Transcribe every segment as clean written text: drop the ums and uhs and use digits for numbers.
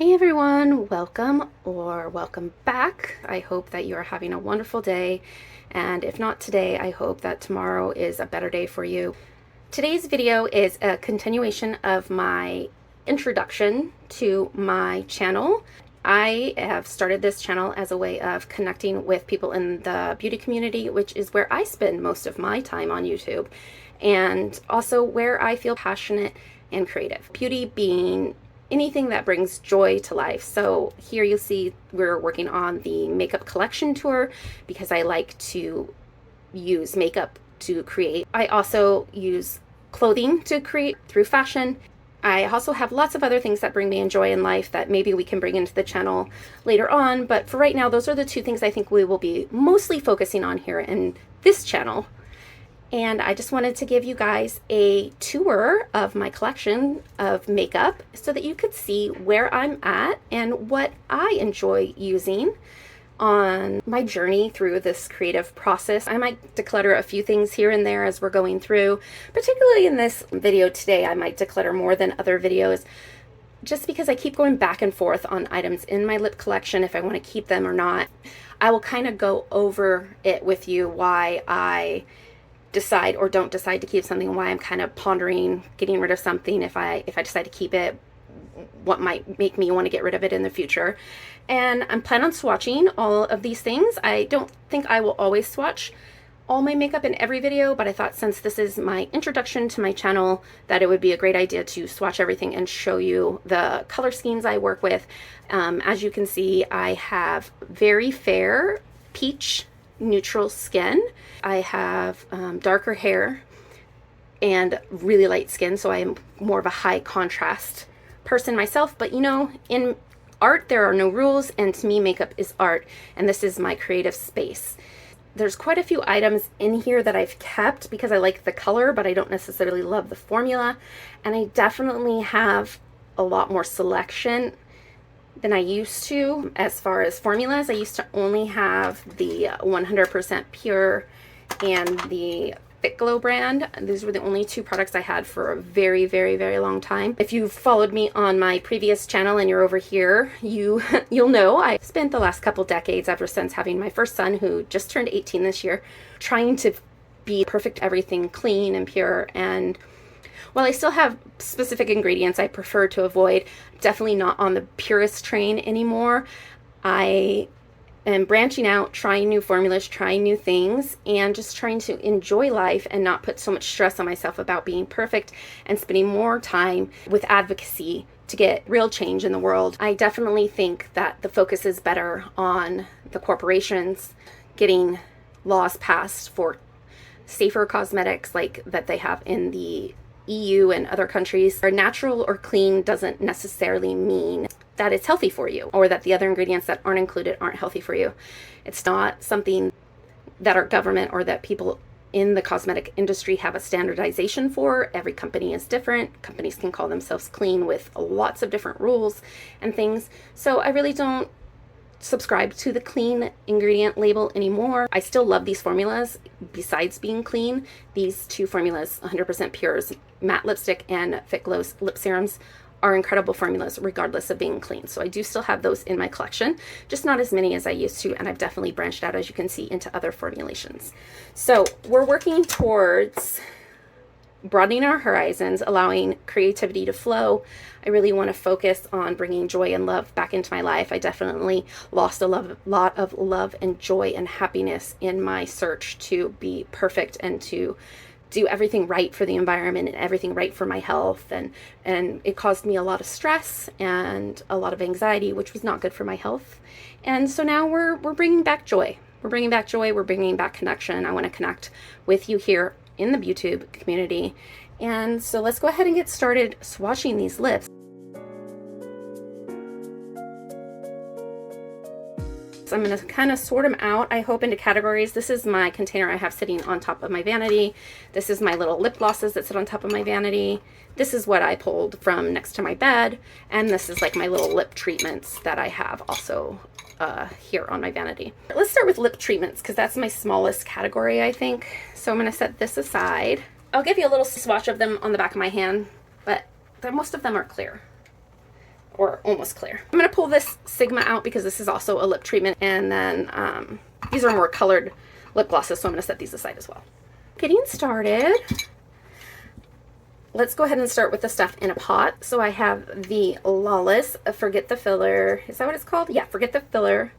Hey everyone, welcome or welcome back. I hope that you are having a wonderful day, and if not today, I hope that tomorrow is a better day for you. Today's video is a continuation of my introduction to my channel. I have started this channel as a way of connecting with people in the beauty community, which is where I spend most of my time on YouTube, and also where I feel passionate and creative. Beauty being anything that brings joy to life. So here you see we're working on the makeup collection tour because I like to use makeup to create. I also use clothing to create through fashion. I also have lots of other things that bring me joy in life that maybe we can bring into the channel later on. But for right now, those are the two things I think we will be mostly focusing on here in this channel. And I just wanted to give you guys a tour of my collection of makeup so that you could see where I'm at and what I enjoy using on my journey through this creative process. I might declutter a few things here and there as we're going through, particularly in this video today. I might declutter more than other videos just because I keep going back and forth on items in my lip collection, if I want to keep them or not. I will kind of go over it with you, why I decide or don't decide to keep something, why I'm kind of pondering getting rid of something, if I decide to keep it, what might make me want to get rid of it in the future. And I'm planning on swatching all of these things. I don't think I will always swatch all my makeup in every video, but I thought since this is my introduction to my channel that it would be a great idea to swatch everything and show you the color schemes I work with. As you can see, I have very fair peach neutral skin. I have darker hair and really light skin, so I am more of a high contrast person myself. But you know, in art there are no rules, and to me makeup is art, and this is my creative space. There's quite a few items in here that I've kept because I like the color, but I don't necessarily love the formula, and I definitely have a lot more selection than I used to. As far as formulas, I used to only have the 100% Pure and the Fit Glow brand. These were the only two products I had for a very, very, very long time. If you've followed me on my previous channel and you're over here, you'll know I spent the last couple decades, ever since having my first son, who just turned 18 this year, trying to be perfect everything, clean and pure. And while I still have specific ingredients I prefer to avoid, definitely not on the purist train anymore. I am branching out, trying new formulas, trying new things, and just trying to enjoy life and not put so much stress on myself about being perfect, and spending more time with advocacy to get real change in the world. I definitely think that the focus is better on the corporations getting laws passed for safer cosmetics like that they have in the EU and other countries. Or natural or clean doesn't necessarily mean that it's healthy for you, or that the other ingredients that aren't included aren't healthy for you. It's not something that our government or that people in the cosmetic industry have a standardization for. Every company is different. Companies can call themselves clean with lots of different rules and things. So I really don't subscribe to the clean ingredient label anymore. I still love these formulas. Besides being clean, these two formulas, 100% Pure's matte lipstick and Fit Glow's lip serums, are incredible formulas regardless of being clean. So I do still have those in my collection, just not as many as I used to, and I've definitely branched out, as you can see, into other formulations. So we're working towards broadening our horizons, allowing creativity to flow. I really want to focus on bringing joy and love back into my life. I definitely lost a lot of love and joy and happiness in my search to be perfect and to do everything right for the environment and everything right for my health, and it caused me a lot of stress and a lot of anxiety, which was not good for my health. And so now we're bringing back joy. We're bringing back joy. We're bringing back connection. I want to connect with you here in the YouTube community. And so let's go ahead and get started swatching these lips. So I'm going to kind of sort them out, I hope, into categories. This is my container I have sitting on top of my vanity. This is my little lip glosses that sit on top of my vanity. This is what I pulled from next to my bed. And this is like my little lip treatments that I have also here on my vanity. Let's start with lip treatments because that's my smallest category, I think. So I'm going to set this aside. I'll give you a little swatch of them on the back of my hand, but most of them are clear. or almost clear. I'm going to pull this Sigma out because this is also a lip treatment, and then these are more colored lip glosses, so I'm going to set these aside as well. Getting started, let's go ahead and start with the stuff in a pot. So I have the Lawless Forget the Filler. Is that what it's called? Yeah, Forget the Filler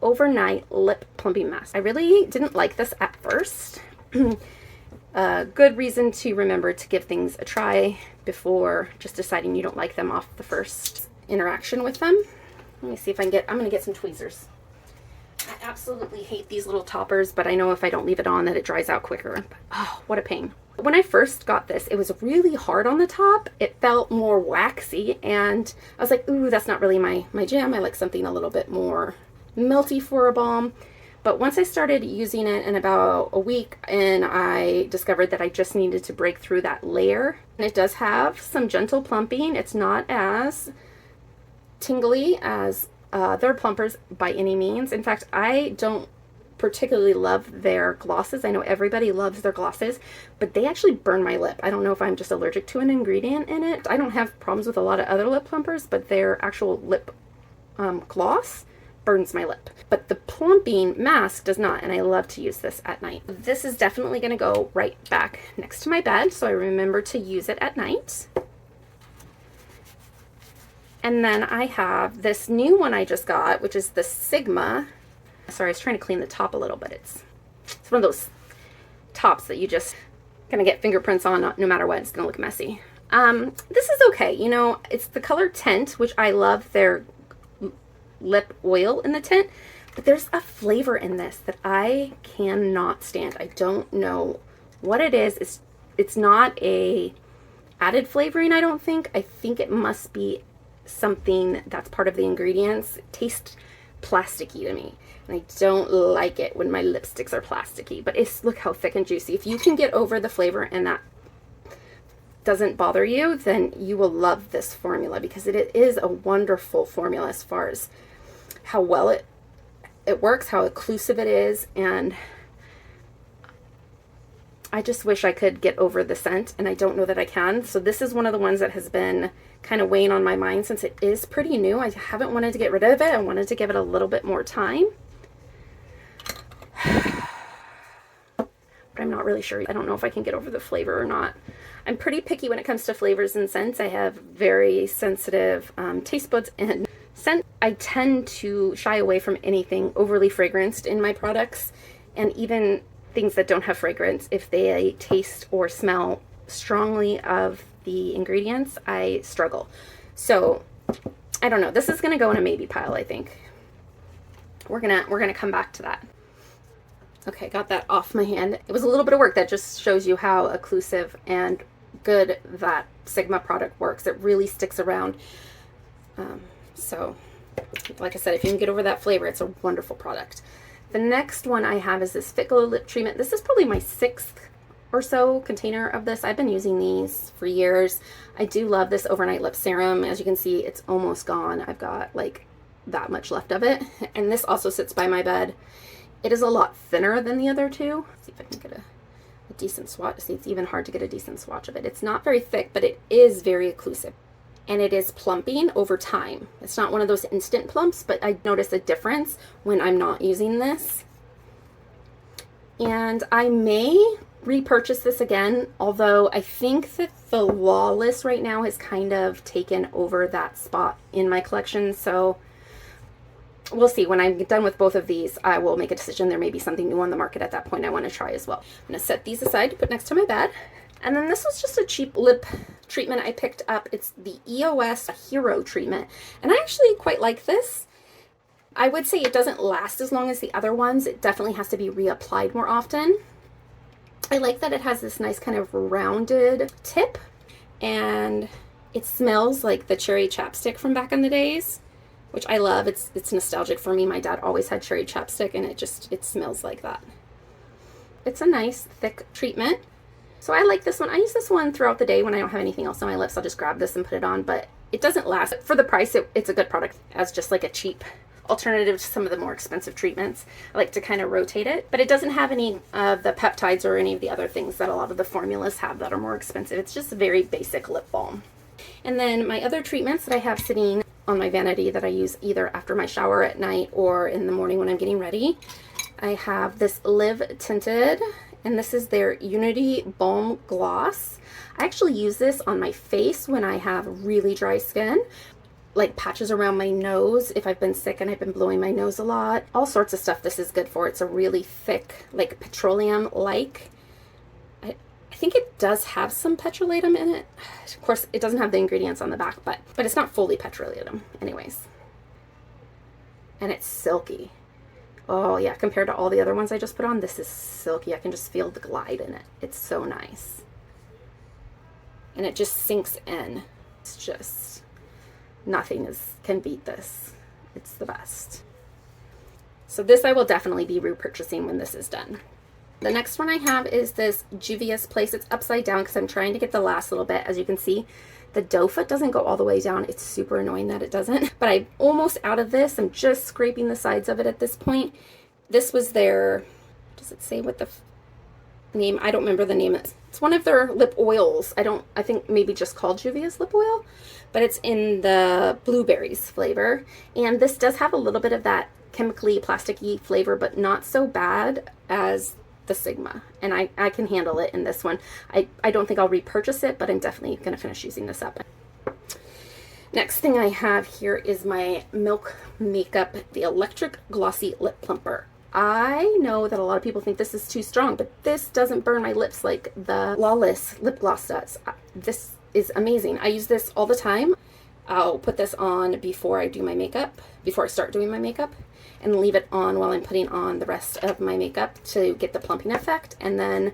Overnight Lip Plumping Mask. I really didn't like this at first. Good reason to remember to give things a try before just deciding you don't like them off the first interaction with them. Let me see if I can get, I'm going to get some tweezers. I absolutely hate these little toppers, but I know if I don't leave it on that it dries out quicker. Oh, what a pain. When I first got this, it was really hard on the top. It felt more waxy, and I was like, ooh, that's not really my jam. I like something a little bit more melty for a balm. But once I started using it in about a week, and I discovered that I just needed to break through that layer. And it does have some gentle plumping. It's not as tingly as their plumpers by any means. In fact, I don't particularly love their glosses. I know everybody loves their glosses, but they actually burn my lip. I don't know if I'm just allergic to an ingredient in it. I don't have problems with a lot of other lip plumpers, but their actual lip gloss burns my lip. But the plumping mask does not, and I love to use this at night. This is definitely going to go right back next to my bed, so I remember to use it at night. And then I have this new one I just got, which is the Sigma. Sorry, I was trying to clean the top a little bit. It's one of those tops that you just gonna get fingerprints on no matter what. It's gonna look messy. This is okay. You know, it's the color Tint, which I love their lip oil in the tint, but there's a flavor in this that I cannot stand. I don't know what it is. It's not a added flavoring, I don't think. I think it must be something that's part of the ingredients. It tastes plasticky to me, and I don't like it when my lipsticks are plasticky. But look how thick and juicy. If you can get over the flavor and that doesn't bother you, then you will love this formula, because it is a wonderful formula as far as how well it works, how occlusive it is, and I just wish I could get over the scent, and I don't know that I can. So this is one of the ones that has been kind of weighing on my mind since it is pretty new. I haven't wanted to get rid of it. I wanted to give it a little bit more time. But I'm not really sure. I don't know if I can get over the flavor or not. I'm pretty picky when it comes to flavors and scents. I have very sensitive taste buds and scent. I tend to shy away from anything overly fragranced in my products, and even things that don't have fragrance. If they taste or smell strongly of the ingredients, I struggle. So I don't know. This is gonna go in a maybe pile, I think. We're gonna come back to that. Okay, got that off my hand. It was a little bit of work. That just shows you how occlusive and good that Sigma product works. It really sticks around. So like I said, if you can get over that flavor, it's a wonderful product. The next one I have is this Fit Glow lip treatment. This is probably my 6th or so container of this. I've been using these for years. I do love this overnight lip serum. As you can see, it's almost gone. I've got like that much left of it. And this also sits by my bed. It is a lot thinner than the other two. Let's see if I can get a decent swatch. See, it's even hard to get a decent swatch of it. It's not very thick, but it is very occlusive. And it is plumping over time. It's not one of those instant plumps, but I notice a difference when I'm not using this. And I may repurchase this again, although I think that the Lawless right now has kind of taken over that spot in my collection. So we'll see. When I'm done with both of these, I will make a decision. There may be something new on the market at that point I want to try as well. I'm going to set these aside to put next to my bed. And then this was just a cheap lip treatment I picked up. It's the EOS Hero treatment. And I actually quite like this. I would say it doesn't last as long as the other ones. It definitely has to be reapplied more often. I like that it has this nice kind of rounded tip. And it smells like the cherry chapstick from back in the days, which I love. It's nostalgic for me. My dad always had cherry chapstick, and it smells like that. It's a nice thick treatment. So I like this one. I use this one throughout the day when I don't have anything else on my lips. I'll just grab this and put it on, but it doesn't last. For the price, it's a good product as just like a cheap alternative to some of the more expensive treatments. I like to kind of rotate it, but it doesn't have any of the peptides or any of the other things that a lot of the formulas have that are more expensive. It's just a very basic lip balm. And then my other treatments that I have sitting on my vanity that I use either after my shower at night or in the morning when I'm getting ready. I have this Live Tinted, and this is their Unity Balm Gloss. I actually use this on my face when I have really dry skin, like patches around my nose if I've been sick and I've been blowing my nose a lot. All sorts of stuff this is good for. It's a really thick, like petroleum-like. I think it does have some petrolatum in it. Of course, it doesn't have the ingredients on the back, but it's not fully petrolatum anyways. And it's silky. Oh yeah, compared to all the other ones I just put on, this is silky. I can just feel the glide in it. It's so nice. And it just sinks in. It's just, nothing can beat this. It's the best. So this I will definitely be repurchasing when this is done. The next one I have is this Juvia's Place. It's upside down because I'm trying to get the last little bit. As you can see, the doe foot doesn't go all the way down. It's super annoying that it doesn't. But I'm almost out of this. I'm just scraping the sides of it at this point. This was their, does it say what the name? I don't remember the name. It's one of their lip oils. I think maybe just called Juvia's Lip Oil. But it's in the blueberries flavor. And this does have a little bit of that chemically plasticky flavor, but not so bad as the Sigma, and I can handle it in this one. I don't think I'll repurchase it, but I'm definitely going to finish using this up. Next thing I have here is my Milk Makeup, the Electric Glossy Lip Plumper. I know that a lot of people think this is too strong, but this doesn't burn my lips like the Lawless lip gloss does. This is amazing. I use this all the time. I'll put this on before I do my makeup, before I start doing my makeup, and leave it on while I'm putting on the rest of my makeup to get the plumping effect. And then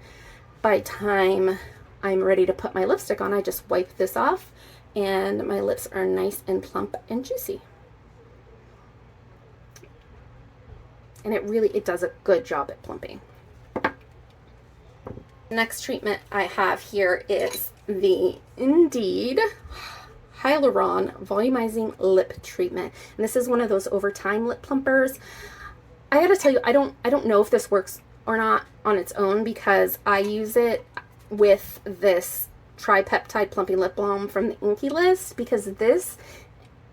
by the time I'm ready to put my lipstick on, I just wipe this off and my lips are nice and plump and juicy. And it does a good job at plumping. Next treatment I have here is the Indeed Hyaluron Volumizing Lip Treatment. And this is one of those overtime lip plumpers. I gotta tell you, I don't know if this works or not on its own, because I use it with this tripeptide plumping lip balm from the Inky List, because this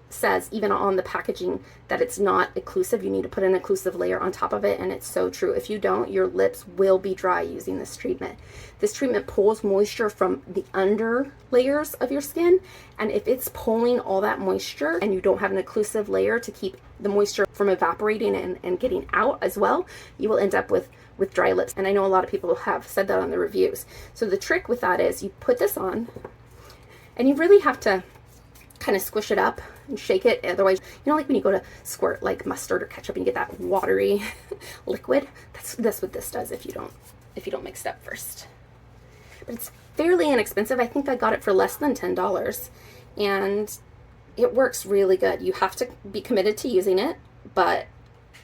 says even on the packaging that it's not occlusive. You need to put an occlusive layer on top of it, and it's so true. If you don't, your lips will be dry using this treatment. This treatment pulls moisture from the under layers of your skin, and if it's pulling all that moisture and you don't have an occlusive layer to keep the moisture from evaporating and getting out as well, you will end up with dry lips. And I know a lot of people have said that on the reviews. So the trick with that is you put this on, and you really have to kind of squish it up and shake it. Otherwise, you know, like when you go to squirt like mustard or ketchup and you get that watery liquid, that's what this does if you don't mix it up first. But it's fairly inexpensive. I think I got it for less than $10, and it works really good. You have to be committed to using it, but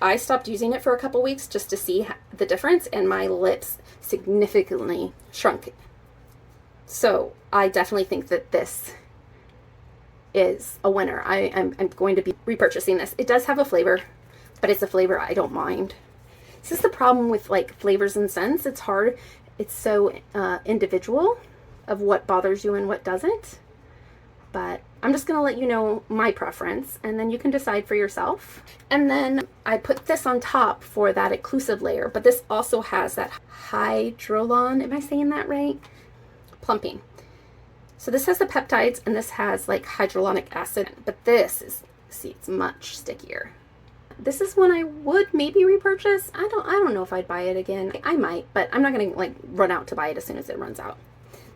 I stopped using it for a couple weeks just to see the difference, and my lips significantly shrunk. So I definitely think that this is a winner. I'm going to be repurchasing this. It does have a flavor, but it's a flavor I don't mind. This is the problem with like flavors and scents. It's hard. It's so individual of what bothers you and what doesn't. But I'm just going to let you know my preference, and then you can decide for yourself. And then I put this on top for that occlusive layer, but this also has that hydrolon, am I saying that right? Plumping. So this has the peptides, and this has like hyaluronic acid, but this is, see, it's much stickier. This is one I would maybe repurchase. I don't know if I'd buy it again. I might, but I'm not going to like run out to buy it as soon as it runs out.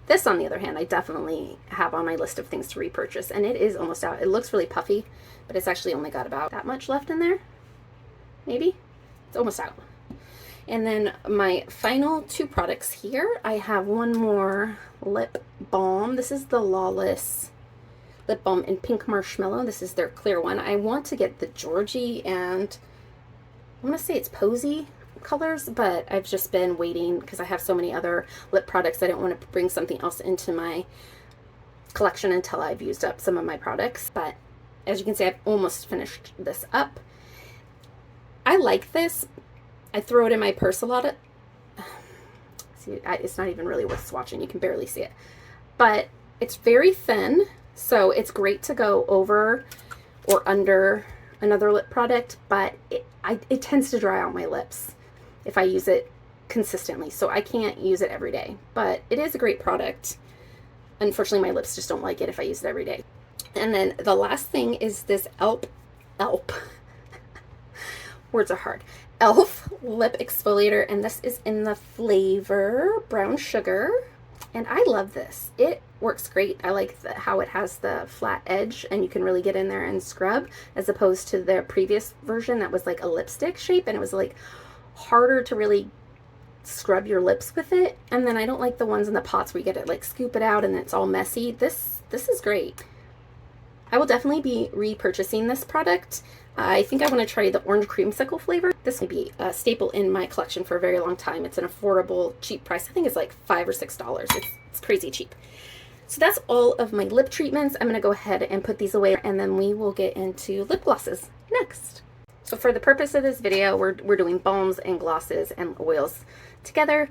This, on the other hand, I definitely have on my list of things to repurchase, and it is almost out. It looks really puffy, but it's actually only got about that much left in there. Maybe? It's almost out. And then my final two products here, I have one more lip balm. This is the Lawless lip balm in Pink Marshmallow. This is their clear one. I want to get the Georgie and I want to say it's Posy colors, but I've just been waiting because I have so many other lip products. I don't want to bring something else into my collection until I've used up some of my products. But as you can see, I've almost finished this up. I like this. I throw it in my purse a lot. See, it's not even really worth swatching. You can barely see it. But it's very thin. So it's great to go over or under another lip product, but it tends to dry out my lips if I use it consistently. So I can't use it every day, but it is a great product. Unfortunately, my lips just don't like it if I use it every day. And then the last thing is this ELP. Words are hard. ELF lip exfoliator, and this is in the flavor brown sugar, and I love this. It works great. I like how it has the flat edge and you can really get in there and scrub, as opposed to their previous version that was like a lipstick shape and it was like harder to really scrub your lips with it. And then I don't like the ones in the pots where you get it like scoop it out and it's all messy. This is great. I will definitely be repurchasing this product. I think I want to try the orange creamsicle flavor. This will be a staple in my collection for a very long time. It's an affordable, cheap price. I think it's like $5 or $6. It's crazy cheap. So that's all of my lip treatments. I'm going to go ahead and put these away, and then we will get into lip glosses next. So for the purpose of this video, we're doing balms and glosses and oils together.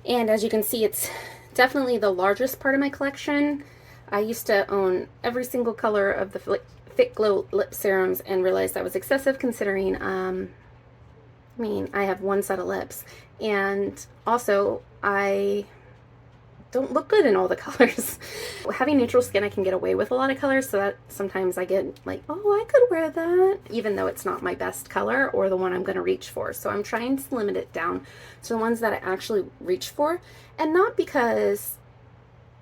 And as you can see, it's definitely the largest part of my collection. I used to own every single color of the Fit Glow lip serums and realized that was excessive, considering I mean, I have one set of lips, and also I don't look good in all the colors. Having neutral skin, I can get away with a lot of colors, so that sometimes I get like, oh, I could wear that, even though it's not my best color or the one I'm going to reach for. So I'm trying to limit it down to the ones that I actually reach for, and not because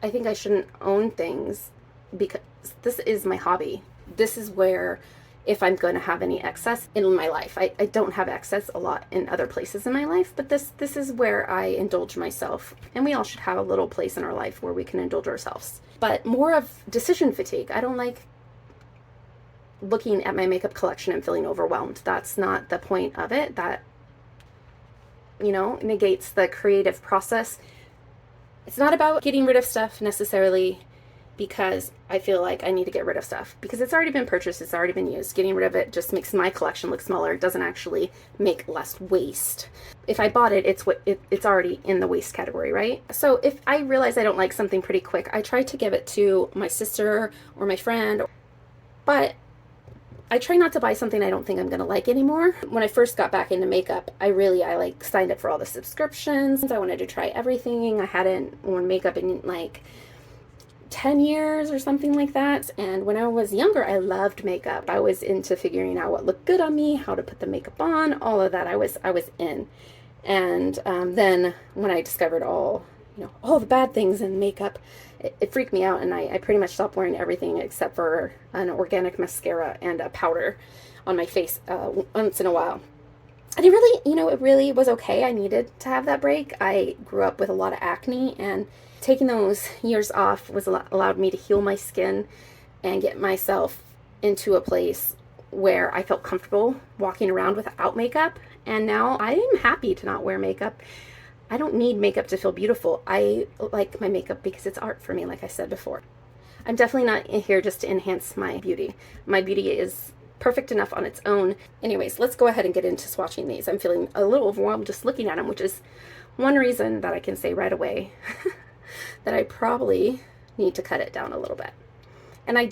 I think I shouldn't own things, because this is my hobby. This is where, if I'm going to have any excess in my life, I don't have excess a lot in other places in my life, but this is where I indulge myself. And we all should have a little place in our life where we can indulge ourselves. But more of decision fatigue. I don't like looking at my makeup collection and feeling overwhelmed. That's not the point of it. That, you know, negates the creative process. It's not about getting rid of stuff necessarily because I feel like I need to get rid of stuff, because it's already been purchased, it's already been used. Getting rid of it just makes my collection look smaller. It doesn't actually make less waste. If I bought it, it's already in the waste category, right? So if I realize I don't like something pretty quick, I try to give it to my sister or my friend, but I try not to buy something I don't think I'm gonna like anymore. When I first got back into makeup, I like signed up for all the subscriptions. I wanted to try everything. I hadn't worn makeup in like 10 years or something like that. And when I was younger, I loved makeup. I was into figuring out what looked good on me, how to put the makeup on, all of that. I was in. And then when I discovered all the bad things in makeup, it freaked me out, and I pretty much stopped wearing everything except for an organic mascara and a powder on my face once in a while. And it really was okay. I needed to have that break. I grew up with a lot of acne, and taking those years off allowed me to heal my skin and get myself into a place where I felt comfortable walking around without makeup. And now I am happy to not wear makeup. I don't need makeup to feel beautiful. I like my makeup because it's art for me, like I said before. I'm definitely not here just to enhance my beauty. My beauty is perfect enough on its own. Anyways, let's go ahead and get into swatching these. I'm feeling a little overwhelmed just looking at them, which is one reason that I can say right away that I probably need to cut it down a little bit. And I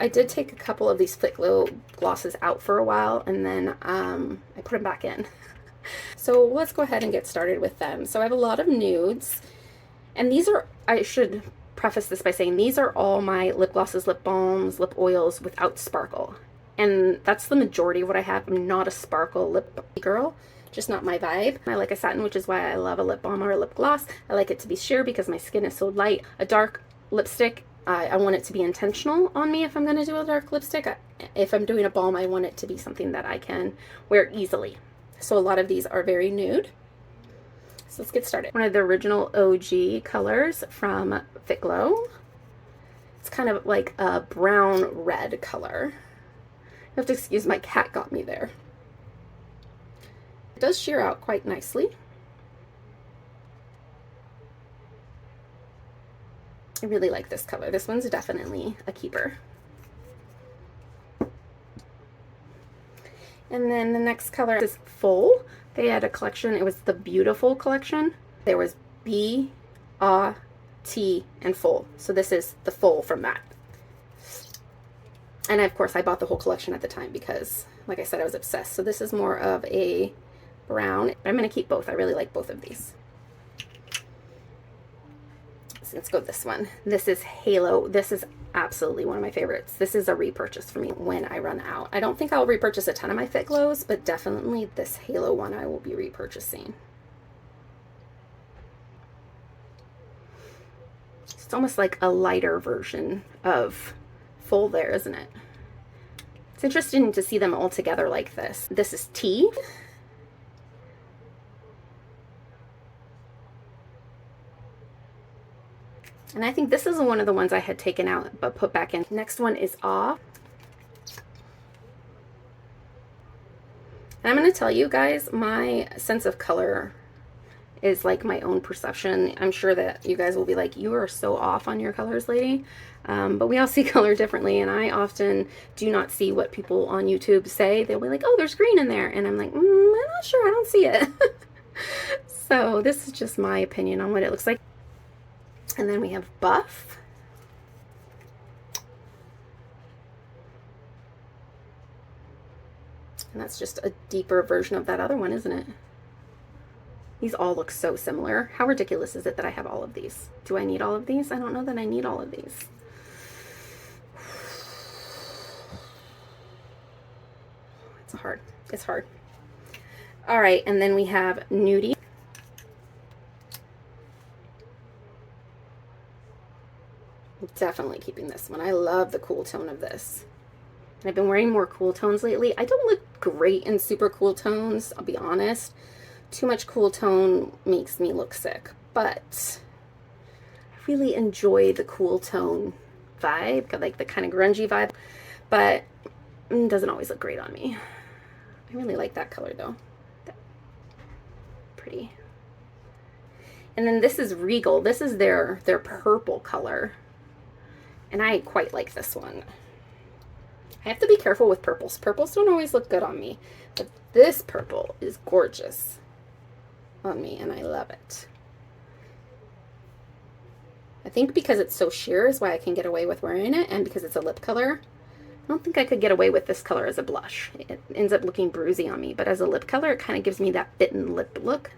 did take a couple of these Fit Glow glosses out for a while, and then I put them back in. So let's go ahead and get started with them. So I have a lot of nudes, and these are, I should preface this by saying, these are all my lip glosses, lip balms, lip oils without sparkle. And that's the majority of what I have. I'm not a sparkle lip girl, just not my vibe. I like a satin, which is why I love a lip balm or a lip gloss. I like it to be sheer because my skin is so light. A dark lipstick, I want it to be intentional on me if I'm going to do a dark lipstick. If I'm doing a balm, I want it to be something that I can wear easily. So a lot of these are very nude. So let's get started. One of the original OG colors from Fit Glow. It's kind of like a brown red color. You have to excuse, my cat got me there. It does sheer out quite nicely. I really like this color. This one's definitely a keeper. And then the next color is Full. They had a collection. It was the Beautiful collection. There was B, A, T, and Full. So this is the Full from that. And of course I bought the whole collection at the time because, like I said, I was obsessed. So this is more of a brown, but I'm going to keep both. I really like both of these. So let's go with this one. This is Halo. This is absolutely one of my favorites. This is a repurchase for me when I run out. I don't think I'll repurchase a ton of my Fit Glows, but definitely this Halo one I will be repurchasing. It's almost like a lighter version of Full there, isn't it? It's interesting to see them all together like this. This is Tea. And I think this is one of the ones I had taken out but put back in. Next one is Awe. And I'm going to tell you guys, my sense of color is like my own perception. I'm sure that you guys will be like, you are so off on your colors, lady. But we all see color differently, and I often do not see what people on YouTube say. They'll be like, oh, there's green in there. And I'm like, I'm not sure. I don't see it. So this is just my opinion on what it looks like. And then we have Buff. And that's just a deeper version of that other one, isn't it? These all look so similar. How ridiculous is it that I have all of these? Do I need all of these? I don't know that I need all of these. It's hard. It's hard. All right, and then we have Nudie. Definitely keeping this one. I love the cool tone of this. I've been wearing more cool tones lately. I don't look great in super cool tones, I'll be honest. Too much cool tone makes me look sick, but I really enjoy the cool tone vibe, like the kind of grungy vibe, but it doesn't always look great on me. I really like that color though. Pretty. And then this is Regal. This is their purple color. And I quite like this one. I have to be careful with purples. Purples don't always look good on me, but this purple is gorgeous on me, and I love it. I think because it's so sheer is why I can get away with wearing it, and because it's a lip color. I don't think I could get away with this color as a blush. It ends up looking bruisey on me, but as a lip color, it kind of gives me that bitten lip look.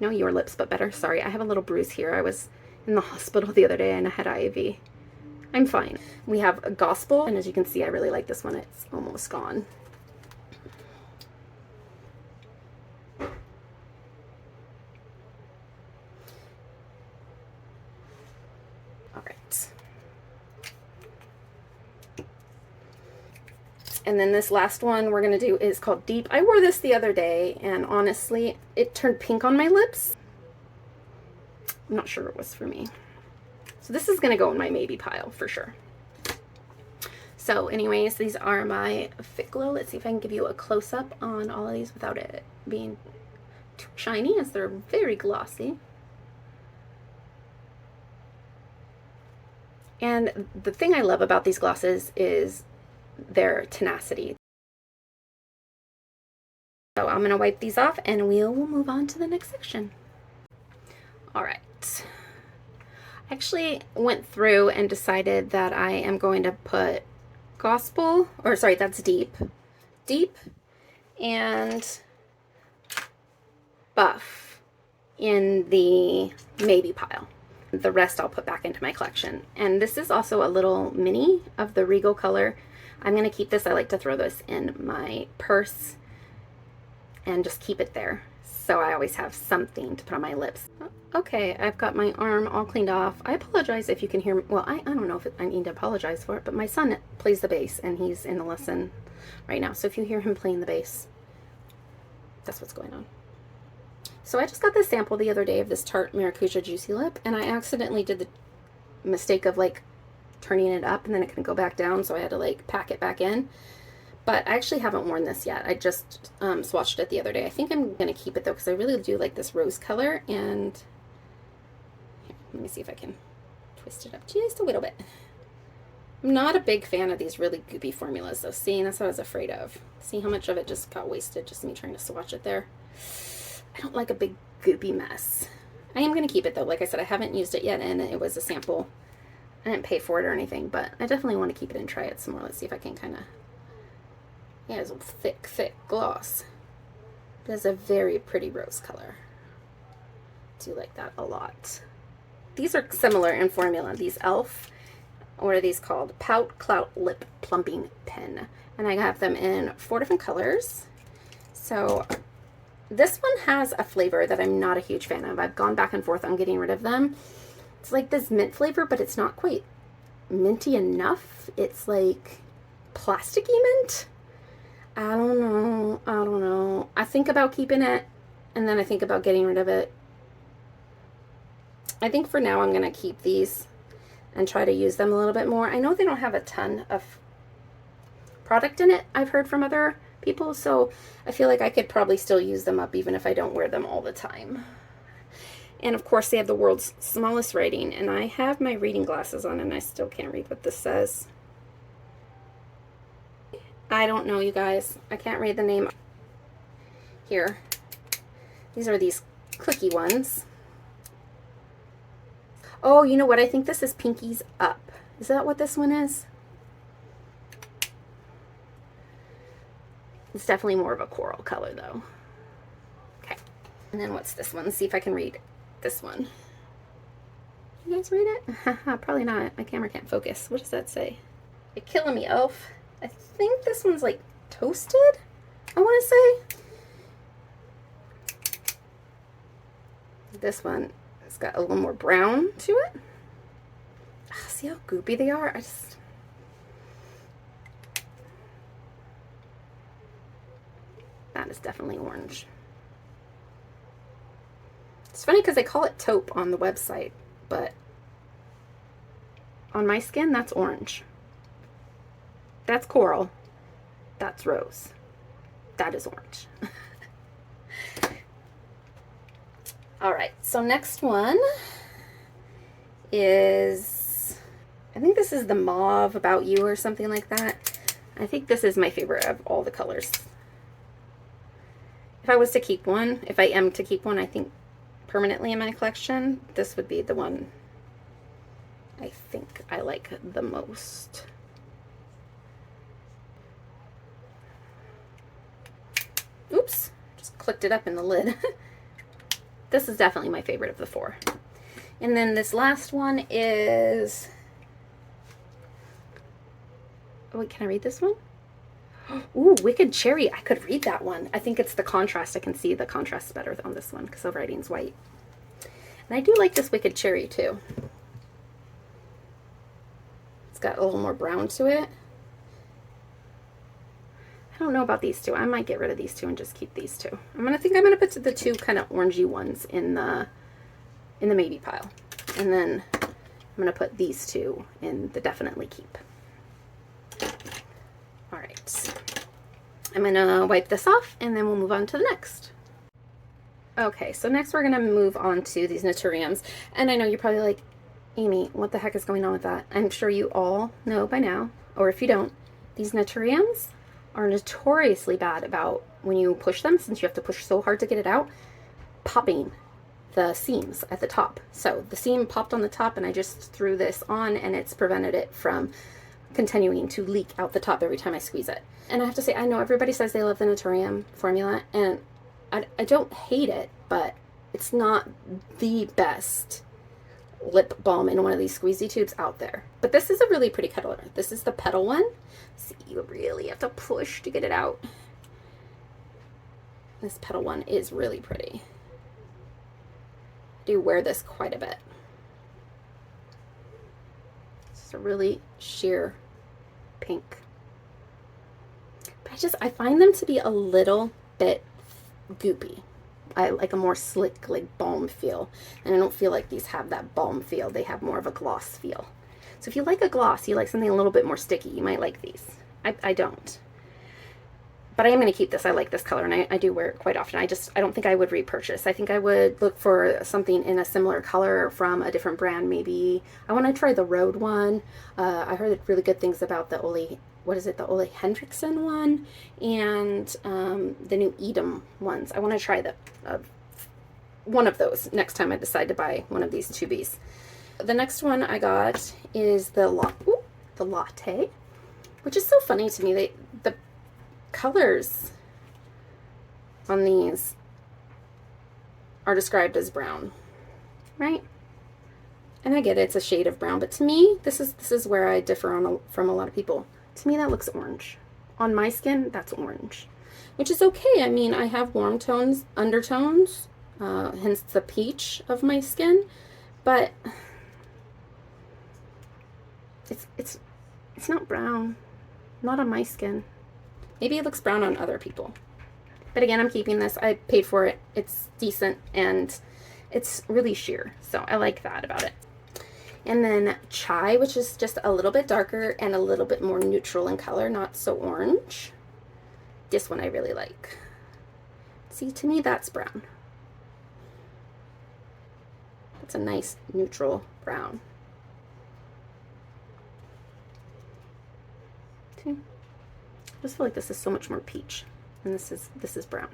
No, your lips, but better. Sorry, I have a little bruise here. I was in the hospital the other day and I had IV. I'm fine. We have Gospel, and as you can see, I really like this one. It's almost gone. All right. And then this last one we're going to do is called Deep. I wore this the other day, and honestly, it turned pink on my lips. I'm not sure it was for me. So this is going to go in my maybe pile for sure. So anyways, these are my Fit Glow. Let's see if I can give you a close-up on all of these without it being too shiny, as they're very glossy. And the thing I love about these glosses is their tenacity. So I'm going to wipe these off and we'll move on to the next section. All right. I actually went through and decided that I am going to put Gospel, or sorry, that's Deep, and Buff in the maybe pile. The rest I'll put back into my collection. And this is also a little mini of the Regal color. I'm going to keep this. I like to throw this in my purse and just keep it there. So I always have something to put on my lips. Okay, I've got my arm all cleaned off. I apologize if you can hear me. Well, I don't know if I need to apologize for it, but my son plays the bass and he's in the lesson right now. So if you hear him playing the bass, that's what's going on. So I just got this sample the other day of this Tarte Maracuja Juicy Lip, and I accidentally did the mistake of like turning it up and then it can go back down, so I had to like pack it back in. But I actually haven't worn this yet. I just swatched it the other day. I think I'm going to keep it though, because I really do like this rose color. And here, let me see if I can twist it up just a little bit. I'm not a big fan of these really goopy formulas though. See, that's what I was afraid of. See how much of it just got wasted, just me trying to swatch it there. I don't like a big goopy mess. I am going to keep it though. Like I said, I haven't used it yet, and it was a sample. I didn't pay for it or anything, but I definitely want to keep it and try it some more. Let's see if I can kind of, yeah, it's a thick gloss. But it's a very pretty rose color. Do like that a lot. These are similar in formula. These e.l.f. What are these called? Pout Clout Lip Plumping Pen. And I have them in 4 different colors. So this one has a flavor that I'm not a huge fan of. I've gone back and forth on getting rid of them. It's like this mint flavor, but it's not quite minty enough. It's like plasticky mint. I don't know. I think about keeping it, and then I think about getting rid of it. I think for now I'm going to keep these and try to use them a little bit more. I know they don't have a ton of product in it, I've heard from other people, so I feel like I could probably still use them up even if I don't wear them all the time. And of course they have the world's smallest writing, and I have my reading glasses on and I still can't read what this says. I don't know, you guys. I can't read the name. Here. These are these clicky ones. Oh, you know what? I think this is Pinkies Up. Is that what this one is? It's definitely more of a coral color, though. Okay. And then what's this one? Let's see if I can read this one. You guys read it? Probably not. My camera can't focus. What does that say? You're killing me, elf. I think this one's like toasted, I want to say. This one has got a little more brown to it. See how goopy they are? That is definitely orange. It's funny because they call it taupe on the website, but on my skin, that's orange. That's coral. That's rose. That is orange. All right, so next one is, I think this is the Mauve About You or something like that. I think this is my favorite of all the colors. If I was to keep one, if I am to keep one, I think permanently in my collection, this would be the one I think I like the most. Oops, just clicked it up in the lid. This is definitely my favorite of the 4. And then this last one is, oh wait, can I read this one? Ooh, Wicked Cherry. I could read that one. I think it's the contrast. I can see the contrast better on this one because the writing's white. And I do like this Wicked Cherry too. It's got a little more brown to it. I don't know about these two. I might get rid of these two and just keep these two. I'm gonna put the 2 kind of orangey ones in the maybe pile. And then I'm gonna put these 2 in the definitely keep. All right. I'm gonna wipe this off and then we'll move on to the next. Okay, so next we're gonna move on to these Naturiums. And I know you're probably like, Amy, what the heck is going on with that? I'm sure you all know by now, or if you don't, these Naturiums are notoriously bad about when you push them, since you have to push so hard to get it out, popping the seams at the top. So the seam popped on the top and I just threw this on and it's prevented it from continuing to leak out the top every time I squeeze it. And I have to say, I know everybody says they love the Naturium formula and I don't hate it, but it's not the best lip balm in one of these squeezy tubes out there. But this is a really pretty color. This is the Petal one. See, you really have to push to get it out. This Petal one is really pretty. I do wear this quite a bit. It's a really sheer pink. But I find them to be a little bit goopy. I like a more slick, like balm feel. And I don't feel like these have that balm feel. They have more of a gloss feel. So if you like a gloss, you like something a little bit more sticky, you might like these. I don't. But I am going to keep this. I like this color and I do wear it quite often. I don't think I would repurchase. I think I would look for something in a similar color from a different brand maybe. I want to try the Rhode one. I heard really good things about the Ole, what is it, the Ole Henriksen one and the new Edam ones. I want to try one of those next time I decide to buy one of these tubies. The next one I got is the latte, which is so funny to me. The colors on these are described as brown, right? And I get it, it's a shade of brown, but to me, this is where I differ from a lot of people. To me, that looks orange. On my skin, that's orange, which is okay. I mean, I have warm tones, undertones, hence the peach of my skin, but it's not brown, not on my skin. Maybe it looks brown on other people. But again, I'm keeping this. I paid for it. It's decent and it's really sheer. So I like that about it. And then Chai, which is just a little bit darker and a little bit more neutral in color, not so orange. This one I really like. See, to me, that's brown. That's a nice neutral brown. See? I just feel like this is so much more peach, and this is brown.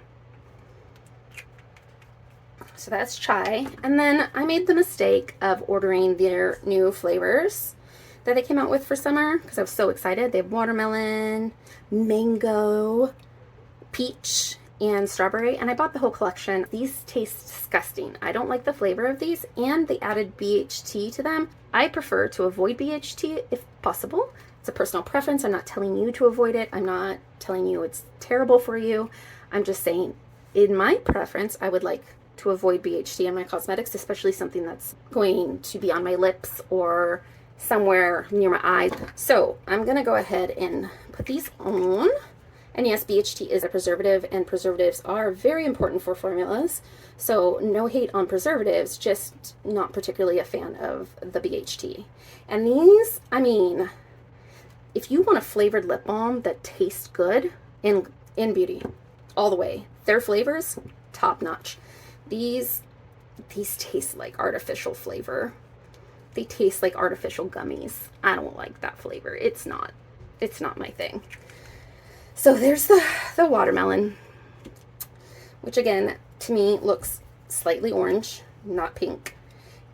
So that's Chai. And then I made the mistake of ordering their new flavors that they came out with for summer because I was so excited. They have watermelon, mango, peach, and strawberry, and I bought the whole collection. These taste disgusting. I don't like the flavor of these, and they added BHT to them. I prefer to avoid BHT if possible. It's a personal preference. I'm not telling you to avoid it. I'm not telling you it's terrible for you. I'm just saying, in my preference, I would like to avoid BHT in my cosmetics, especially something that's going to be on my lips or somewhere near my eyes. So I'm gonna go ahead and put these on. And yes, BHT is a preservative, and preservatives are very important for formulas. So no hate on preservatives, just not particularly a fan of the BHT. And these, I mean, if you want a flavored lip balm that tastes good in beauty, all the way, their flavors, top notch. These taste like artificial flavor. They taste like artificial gummies. I don't like that flavor. It's not my thing. So there's the watermelon, which again, to me, looks slightly orange, not pink.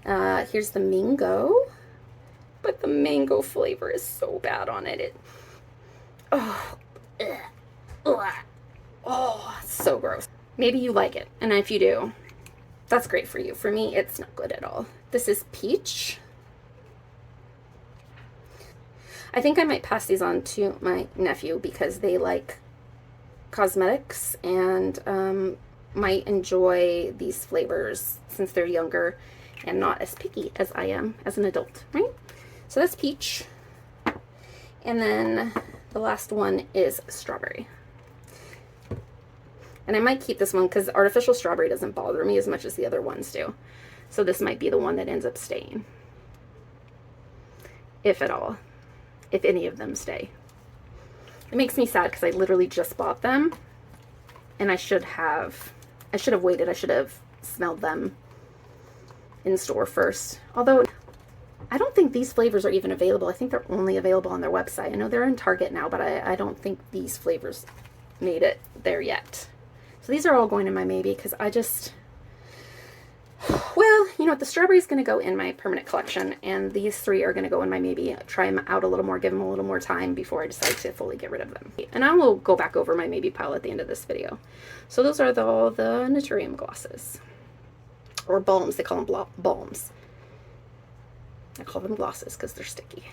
Here's the mango, but the mango flavor is so bad on it. So gross. Maybe you like it, and if you do, that's great for you. For me, it's not good at all. This is peach. I think I might pass these on to my nephew because they like cosmetics and might enjoy these flavors since they're younger and not as picky as I am as an adult, right? So that's peach. And then the last one is strawberry. And I might keep this one because artificial strawberry doesn't bother me as much as the other ones do. So this might be the one that ends up staying. If at all. If any of them stay. It makes me sad because I literally just bought them. And I should have waited. I should have smelled them in store first. Although, I don't think these flavors are even available. I think they're only available on their website. I know they're in Target now, but I don't think these flavors made it there yet. So these are all going in my maybe because I just, well, you know what, the strawberry is going to go in my permanent collection, and these three are going to go in my maybe. Try them out a little more, give them a little more time before I decide to fully get rid of them. And I will go back over my maybe pile at the end of this video. So those are all the Naturium glosses. Or balms, they call them balms. I call them glosses because they're sticky.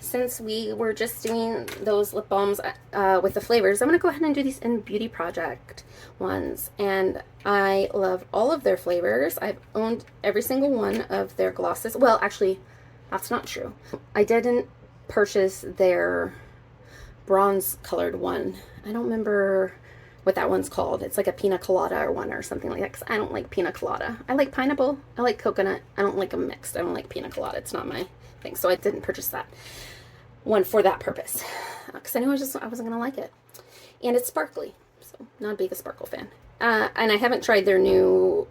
Since we were just doing those lip balms with the flavors, I'm going to go ahead and do these in Beauty Project ones. And I love all of their flavors. I've owned every single one of their glosses. Well, actually, that's not true. I didn't purchase their bronze colored one. I don't remember what that one's called. It's like a pina colada or one or something like that, because I don't like pina colada. I like pineapple. I like coconut. I don't like them mixed. I don't like pina colada. It's not my thing. So I didn't purchase that one for that purpose because I knew I wasn't going to like it. And it's sparkly. So not a big sparkle fan. And I haven't tried their new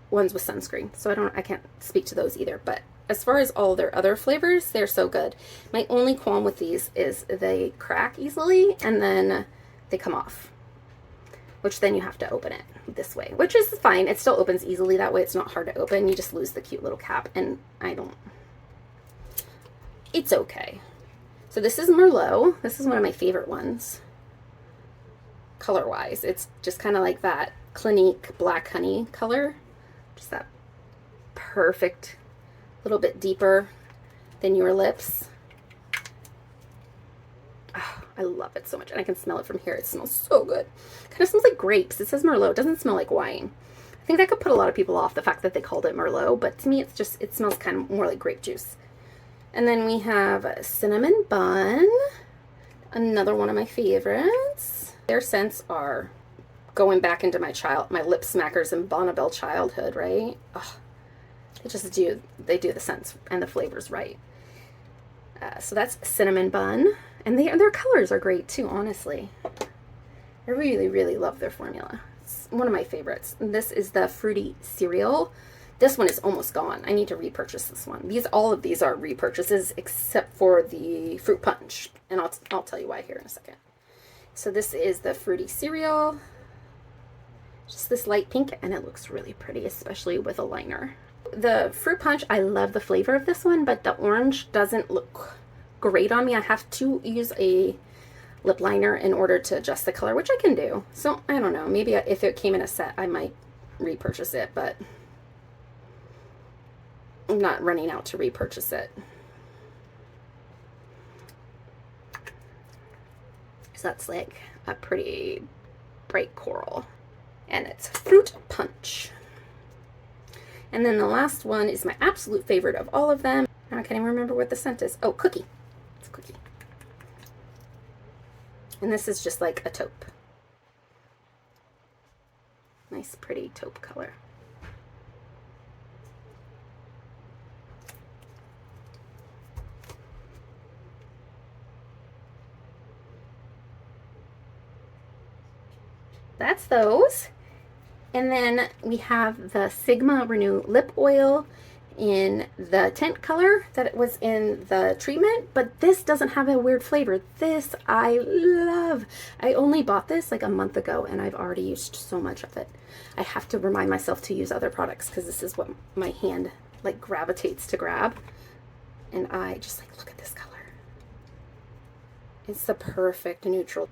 ones with sunscreen. So I can't speak to those either. But as far as all their other flavors, they're so good. My only qualm with these is they crack easily and then they come off, which then you have to open it. this way, which is fine. It still opens easily that way. It's not hard to open. You just lose the cute little cap, and it's okay. So this is Merlot. This is one of my favorite ones. Color-wise, it's just kind of like that Clinique Black Honey color. Just that perfect, little bit deeper than your lips. Oh, I love it so much, and I can smell it from here. It smells so good. Kind of smells like grapes. It says Merlot. It doesn't smell like wine. I think that could put a lot of people off, the fact that they called it Merlot, but to me it's just, it smells kind of more like grape juice. And then we have Cinnamon Bun, another one of my favorites. Their scents are going back into my lip smackers and Bonnabelle childhood, right? Oh, they do the scents and the flavors right. So that's Cinnamon Bun, and their colors are great too, honestly. I really, really love their formula. It's one of my favorites. And this is the Fruity Cereal. This one is almost gone. I need to repurchase this one. All of these are repurchases except for the Fruit Punch, and I'll tell you why here in a second. So this is the Fruity Cereal. Just this light pink, and it looks really pretty, especially with a liner. The Fruit Punch, I love the flavor of this one, but the orange doesn't look great on me. I have to use a lip liner in order to adjust the color, which I can do. So I don't know, maybe if it came in a set, I might repurchase it, but I'm not running out to repurchase it. So that's like a pretty bright coral, and it's Fruit Punch. And then the last one is my absolute favorite of all of them. Now I can't even remember what the scent is. Oh, Cookie. It's Cookie. And this is just like a taupe. Nice, pretty taupe color. That's those. And then we have the Sigma Renew Lip Oil in the tint color that it was in the treatment, but this doesn't have a weird flavor. This I love. I only bought this like a month ago, and I've already used so much of it. I have to remind myself to use other products because this is what my hand like gravitates to grab. And I just like, look at this color. It's the perfect neutral.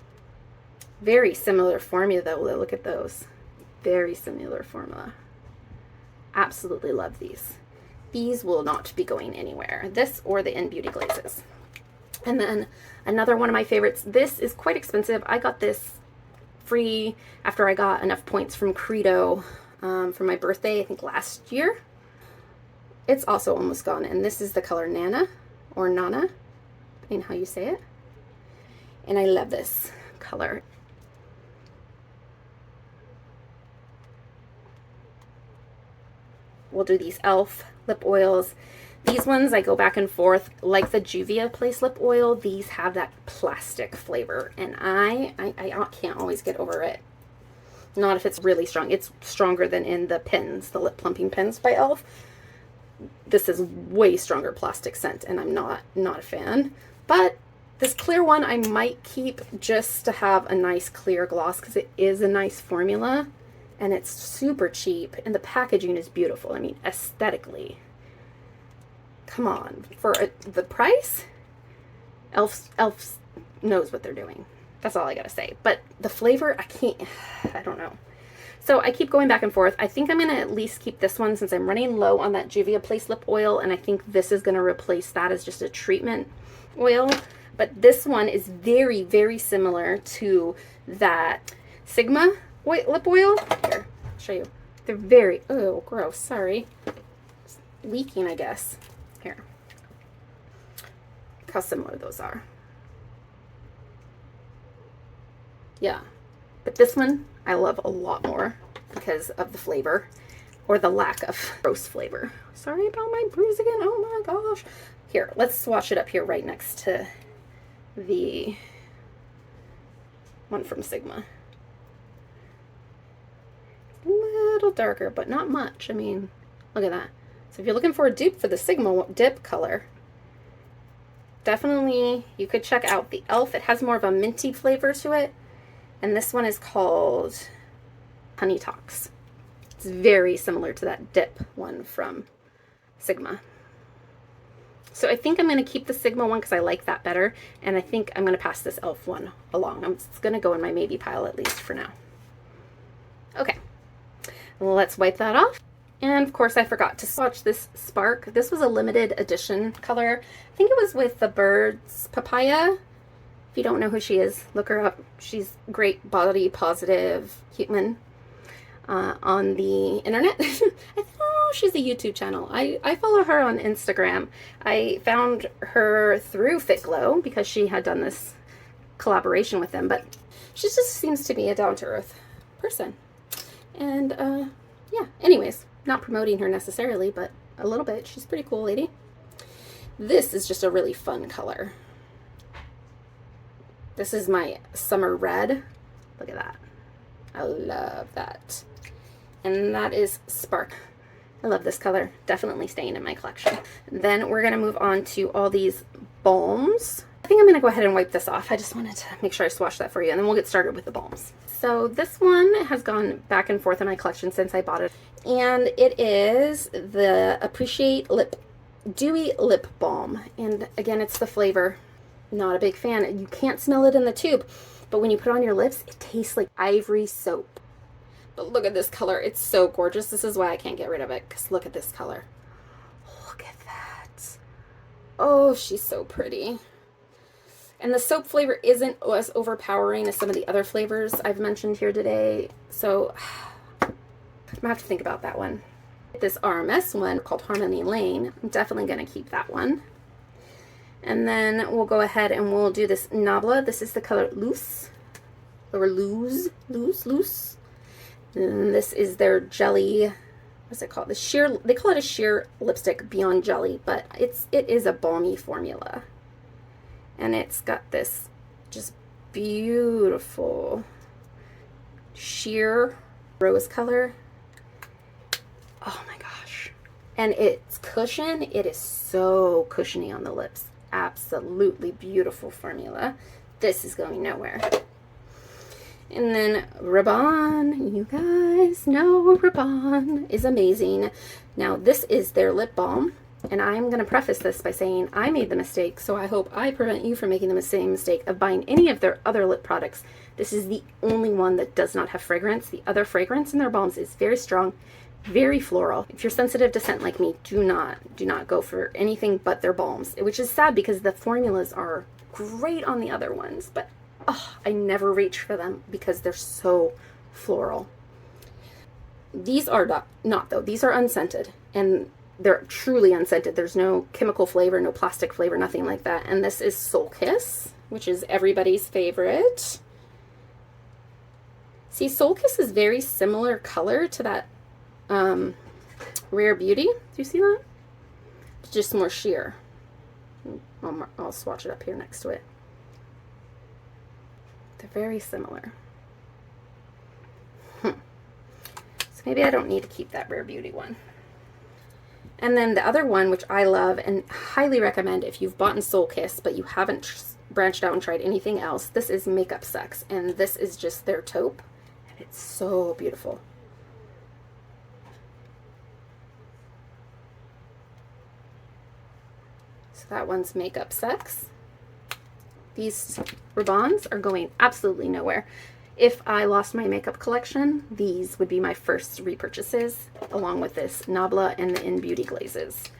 Very similar formula though. Look at those. Very similar formula. Absolutely love these. These will not be going anywhere. This or the In Beauty glazes. And then another one of my favorites. This is quite expensive. I got this free after I got enough points from Credo for my birthday, I think last year. It's also almost gone. And this is the color Nana or Nana, depending how you say it. And I love this color. We'll do these e.l.f. lip oils. These ones I go back and forth, like the Juvia Place lip oil. These have that plastic flavor, and I can't always get over it. Not if it's really strong. It's stronger than in the pens, the lip plumping pens by e.l.f. This is way stronger plastic scent, and I'm not a fan. But this clear one I might keep just to have a nice clear gloss because it is a nice formula. And it's super cheap, and the packaging is beautiful. I mean, aesthetically. Come on. For the price, e.l.f. knows what they're doing. That's all I gotta say. But the flavor, I don't know. So I keep going back and forth. I think I'm gonna at least keep this one since I'm running low on that Juvia Place lip oil, and I think this is gonna replace that as just a treatment oil. But this one is very, very similar to that Sigma lip oil. Here, I'll show you. They're very, oh, gross, sorry. It's leaking, I guess. Here. Look how similar those are. Yeah. But this one, I love a lot more because of the flavor, or the lack of gross flavor. Sorry about my bruise again, oh my gosh. Here, let's swatch it up here right next to the one from Sigma. A little darker, but not much. I mean, look at that. So if you're looking for a dupe for the Sigma dip color, definitely you could check out the e.l.f. It has more of a minty flavor to it. And this one is called Honey Talks. It's very similar to that dip one from Sigma. So I think I'm going to keep the Sigma one because I like that better, and I think I'm going to pass this e.l.f. one along. It's going to go in my maybe pile at least for now. Okay, let's wipe that off. And of course I forgot to swatch this Spark. This was a limited edition color. I think it was with the Birds Papaya. If you don't know who she is, look her up. She's great body positive human on the internet. She's a YouTube channel. I follow her on Instagram. I found her through Fit Glow because she had done this collaboration with them, but she just seems to be a down-to-earth person. And yeah, anyways, not promoting her necessarily, but a little bit. She's a pretty cool lady. This is just a really fun color. This is my summer red. Look at that. I love that. And that is Spark. I love this color. Definitely staying in my collection. Then we're going to move on to all these balms. I think I'm going to go ahead and wipe this off. I just wanted to make sure I swatched that for you, and then we'll get started with the balms. So this one has gone back and forth in my collection since I bought it. And it is the Appreciate Dewy Lip Balm. And again, it's the flavor. Not a big fan. You can't smell it in the tube, but when you put it on your lips, it tastes like ivory soap. But look at this color. It's so gorgeous. This is why I can't get rid of it, because look at this color. Look at that. Oh, she's so pretty. And the soap flavor isn't as overpowering as some of the other flavors I've mentioned here today. So I'm going to have to think about that one. This RMS one called Harmony Lane, I'm definitely going to keep that one. And then we'll go ahead and we'll do this Nabla. This is the color Loose. Or Loose. And this is their jelly, what's it called? The sheer, they call it a sheer lipstick beyond jelly, but it is a balmy formula. And it's got this just beautiful sheer rose color. Oh my gosh. And its cushion, it is so cushiony on the lips. Absolutely beautiful formula. This is going nowhere. And then Rabanne, you guys know Rabanne is amazing. Now this is their lip balm, and I'm going to preface this by saying I made the mistake, so I hope I prevent you from making the same mistake of buying any of their other lip products. This is the only one that does not have fragrance. The other fragrance in their balms is very strong, very floral. If you're sensitive to scent like me, do not go for anything but their balms, which is sad because the formulas are great on the other ones, but oh, I never reach for them because they're so floral. These are not though. These are unscented, and they're truly unscented. There's no chemical flavor, no plastic flavor, nothing like that. And this is Soul Kiss, which is everybody's favorite. See, Soul Kiss is very similar color to that Rare Beauty. Do you see that? It's just more sheer. I'll swatch it up here next to it. They're very similar. So maybe I don't need to keep that Rare Beauty one. And then the other one, which I love and highly recommend if you've bought in Soul Kiss but you haven't branched out and tried anything else, this is Makeup Sex, and this is just their taupe, and it's so beautiful. So that one's Makeup Sex. These Rabannes are going absolutely nowhere. If I lost my makeup collection, these would be my first repurchases, along with this Nabla and the In Beauty glazes.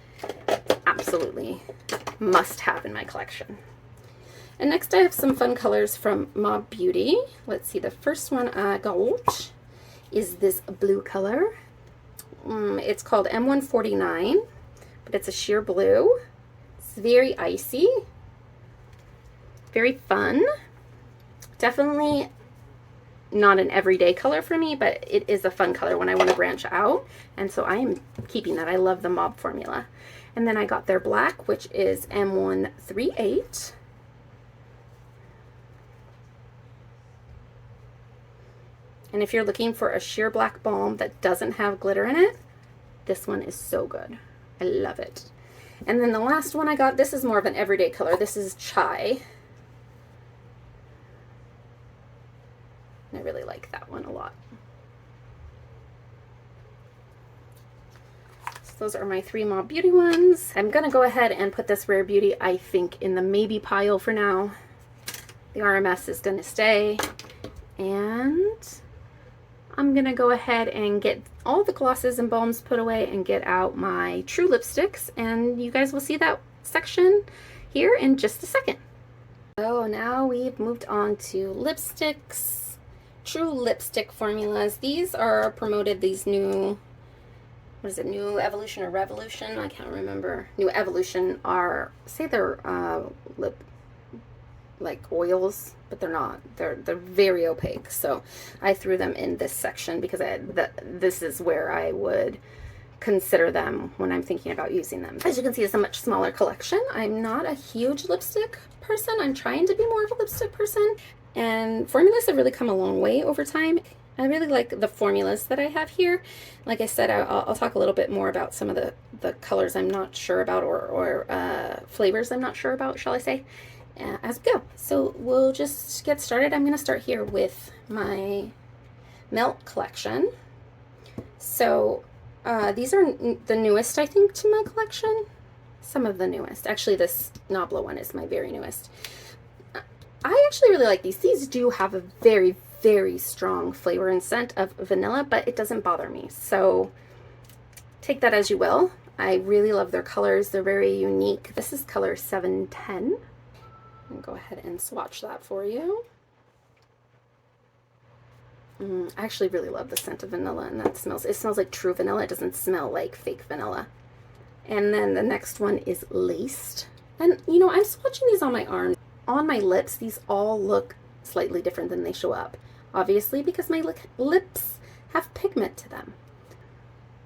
Absolutely must have in my collection. And next I have some fun colors from Mob Beauty. Let's see, the first one I got is this blue color. It's called M149, but it's a sheer blue. It's very icy. Very fun. Definitely not an everyday color for me, but it is a fun color when I want to branch out, and so I am keeping that. I love the Mob formula. And then I got their black, which is M138. And if you're looking for a sheer black balm that doesn't have glitter in it, this one is so good. I love it. And then the last one I got, this is more of an everyday color. This is Chai. I really like that one a lot. Those are my 3 Mob Beauty ones. I'm gonna go ahead and put this Rare Beauty, I think, in the maybe pile for now. The RMS is gonna stay. And I'm gonna go ahead and get all the glosses and balms put away and get out my True lipsticks, and you guys will see that section here in just a second. So now we've moved on to lipsticks, True lipstick formulas. These are promoted, these new, what is it, New Evolution or Revolution? I can't remember. New Evolution are, say they're lip like oils, but they're not. They're very opaque. So I threw them in this section because this is where I would consider them when I'm thinking about using them. As you can see, it's a much smaller collection. I'm not a huge lipstick person. I'm trying to be more of a lipstick person, and formulas have really come a long way over time. I really like the formulas that I have here. Like I said, I'll talk a little bit more about some of the colors I'm not sure about, or flavors I'm not sure about, shall I say, as we go. So we'll just get started. I'm going to start here with my Melt collection. So these are the newest, I think, to my collection. Some of the newest. Actually, this Nabla one is my very newest. I actually really like these. These do have a very, very strong flavor and scent of vanilla, but it doesn't bother me. So take that as you will. I really love their colors. They're very unique. This is color 710. I'll go ahead and swatch that for you. I actually really love the scent of vanilla, and it smells like true vanilla. It doesn't smell like fake vanilla. And then the next one is Laced. And you know, I'm swatching these on my arms. On my lips, these all look slightly different than they show up. Obviously, because my lips have pigment to them.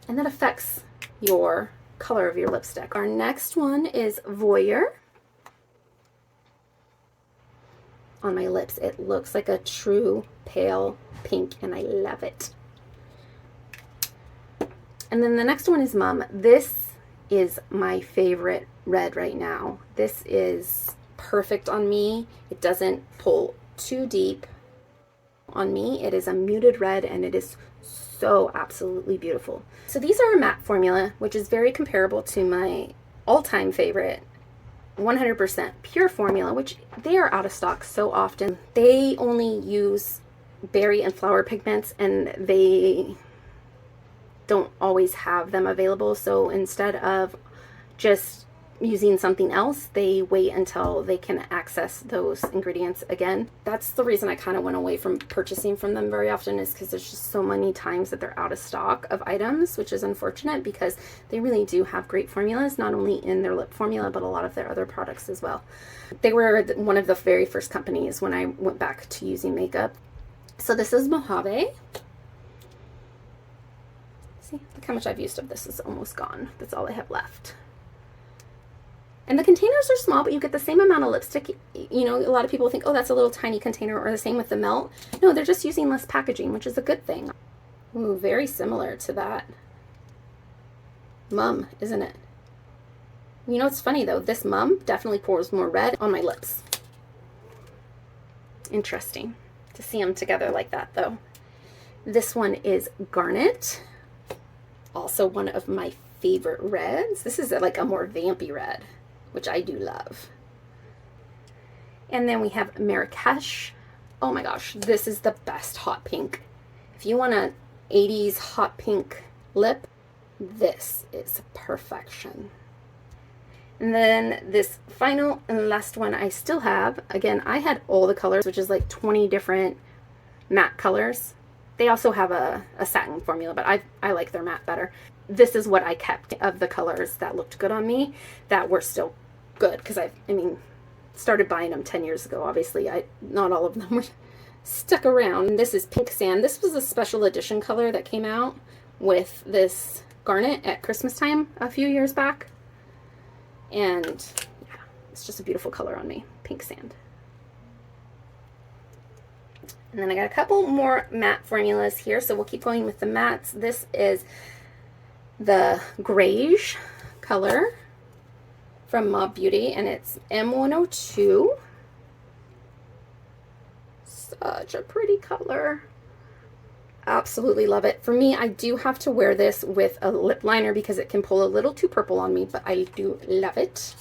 And that affects your color of your lipstick. Our next one is Voyeur. On my lips, it looks like a true pale pink, and I love it. And then the next one is Mum. This is my favorite red right now. This is perfect on me. It doesn't pull too deep on me. It is a muted red, and it is so absolutely beautiful. So these are a matte formula, which is very comparable to my all-time favorite 100% pure formula, which they are out of stock so often. They only use berry and flower pigments, and they don't always have them available. So instead of just using something else, they wait until they can access those ingredients again. That's the reason I kind of went away from purchasing from them very often, is because there's just so many times that they're out of stock of items, which is unfortunate because they really do have great formulas, not only in their lip formula, but a lot of their other products as well. They were one of the very first companies when I went back to using makeup. So this is Mojave. See, look how much I've used of this. Is almost gone. That's all I have left. And the containers are small, but you get the same amount of lipstick. You know, a lot of people think, oh, that's a little tiny container, or the same with the Melt. No, they're just using less packaging, which is a good thing. Ooh, very similar to that Mum, isn't it? You know, it's funny though, this Mum definitely pours more red on my lips. Interesting to see them together like that though. This one is Garnet. Also one of my favorite reds. This is like a more vampy red, which I do love. And then we have Marrakesh. Oh my gosh, this is the best hot pink. If you want an 80s hot pink lip, this is perfection. And then this final and last one I still have. Again, I had all the colors, which is like 20 different matte colors. They also have a satin formula, but I like their matte better. This is what I kept of the colors that looked good on me, that were still good, because I mean, started buying them 10 years ago. Obviously, not all of them were stuck around. And this is Pink Sand. This was a special edition color that came out with this garnet at Christmas time a few years back. And yeah, it's just a beautiful color on me, Pink Sand. And then I got a couple more matte formulas here, so we'll keep going with the mattes. This is the Grayish color from Mob Beauty, and it's M102. Such a pretty color. absolutely love it. For me, I do have to wear this with a lip liner because it can pull a little too purple on me, but I do love it.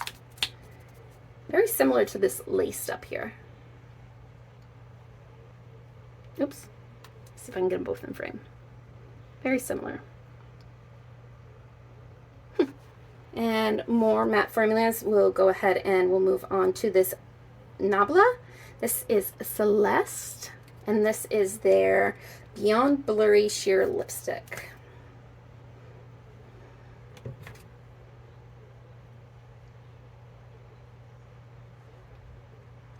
Very similar to this lace up here. Oops. Let's see if I can get them both in frame. Very similar. And more matte formulas. We'll go ahead and we'll move on to this Nabla. This is Celeste, and this is their Beyond Blurry Sheer Lipstick.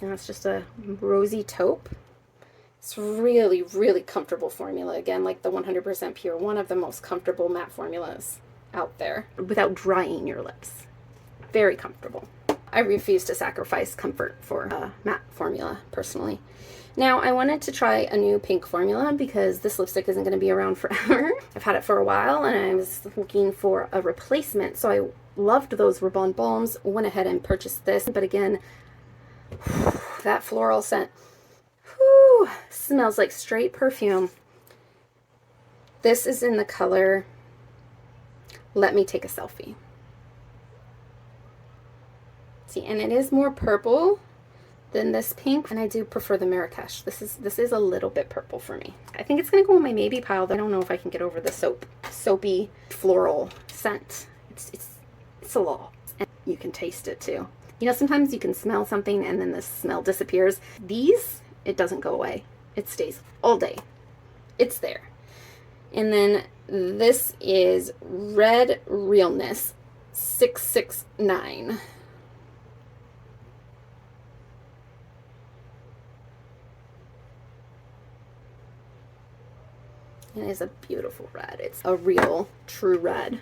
And it's just a rosy taupe. It's really, really comfortable formula. Again, like the 100% Pure, one of the most comfortable matte formulas out there without drying your lips. Very comfortable. I refuse to sacrifice comfort for a matte formula, personally. Now, I wanted to try a new pink formula because this lipstick isn't going to be around forever. I've had it for a while and I was looking for a replacement. So I loved those Rebond Balms, went ahead and purchased this. But again, that floral scent, whew, smells like straight perfume. This is in the color Let Me Take a Selfie. See, and it is more purple than this pink, and I do prefer the Marrakesh. This is a little bit purple for me. I think it's gonna go in my maybe pile, though I don't know if I can get over the soapy floral scent. It's a lot, and you can taste it too. You know, sometimes you can smell something and then the smell disappears. These, it doesn't go away. It stays all day. It's there. And then this is Red Realness 669. It is a beautiful red. It's a real, true red.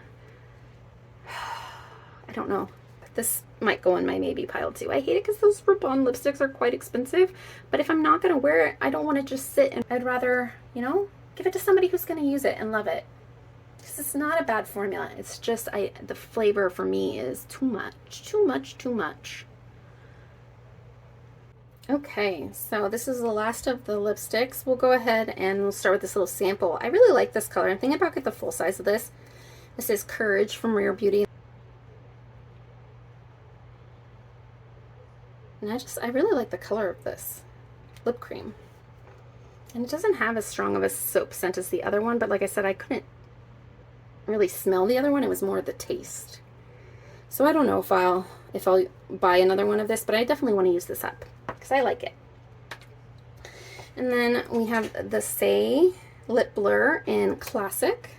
I don't know. This might go in my maybe pile too. I hate it because those Rebond lipsticks are quite expensive. But if I'm not going to wear it, I don't want to just sit, and I'd rather, you know, give it to somebody who's going to use it and love it. Because it's not a bad formula. It's just the flavor for me is too much. Too much, too much. Okay, so this is the last of the lipsticks. We'll go ahead and we'll start with this little sample. I really like this color. I'm thinking about getting the full size of this. This is Courage from Rare Beauty. And I really like the color of this lip cream. And it doesn't have as strong of a soap scent as the other one, but like I said, I couldn't really smell the other one. It was more the taste. So I don't know if I'll buy another one of this, but I definitely want to use this up because I like it. And then we have the Say Lip Blur in Classic.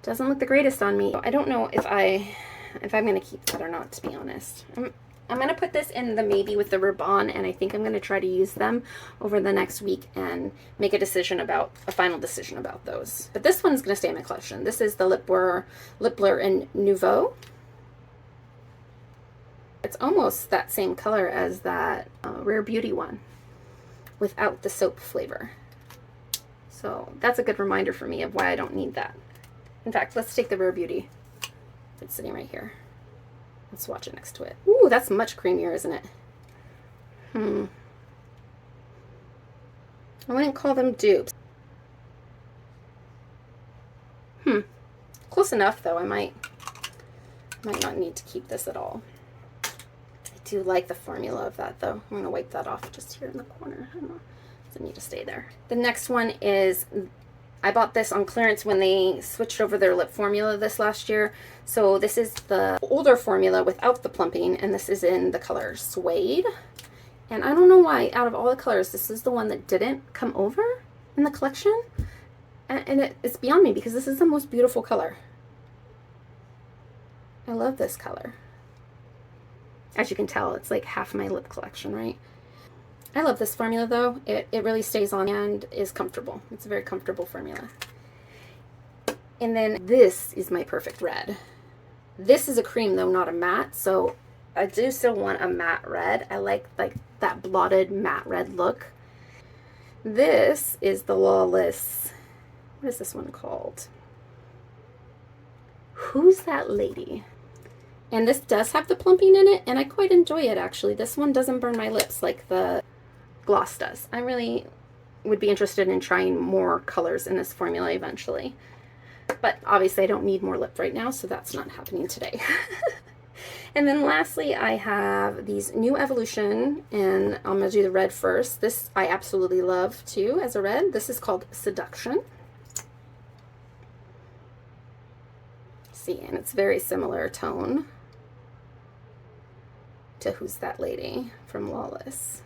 Doesn't look the greatest on me. I don't know if I'm going to keep that or not, to be honest. I'm going to put this in the maybe with the Rebond, and I think I'm going to try to use them over the next week and make a final decision about those. But this one's going to stay in my collection. This is the Lip Blur in Nouveau. It's almost that same color as that Rare Beauty one without the soap flavor. So that's a good reminder for me of why I don't need that. In fact, let's take the Rare Beauty. It's sitting right here. Let's swatch it next to it. Ooh, that's much creamier, isn't it? I wouldn't call them dupes. Close enough, though. I might not need to keep this at all. I do like the formula of that, though. I'm going to wipe that off just here in the corner. I don't know. Doesn't need to stay there. The next one is, I bought this on clearance when they switched over their lip formula this last year. So this is the older formula without the plumping, and this is in the color Suede. And I don't know why, out of all the colors, this is the one that didn't come over in the collection. And it's beyond me because this is the most beautiful color. I love this color. As you can tell, it's like half my lip collection, right? I love this formula, though. It really stays on and is comfortable. It's a very comfortable formula. And then this is my perfect red. This is a cream, though, not a matte. So I do still want a matte red. I like that blotted matte red look. This is the Lawless. What is this one called? Who's That Lady? And this does have the plumping in it, and I quite enjoy it, actually. This one doesn't burn my lips like the gloss does. I really would be interested in trying more colors in this formula eventually. But obviously I don't need more lip right now, so that's not happening today. And then lastly, I have these New Evolution, and I'm going to do the red first. This I absolutely love too as a red. This is called Seduction. See, and it's very similar tone to Who's That Lady from Lawless.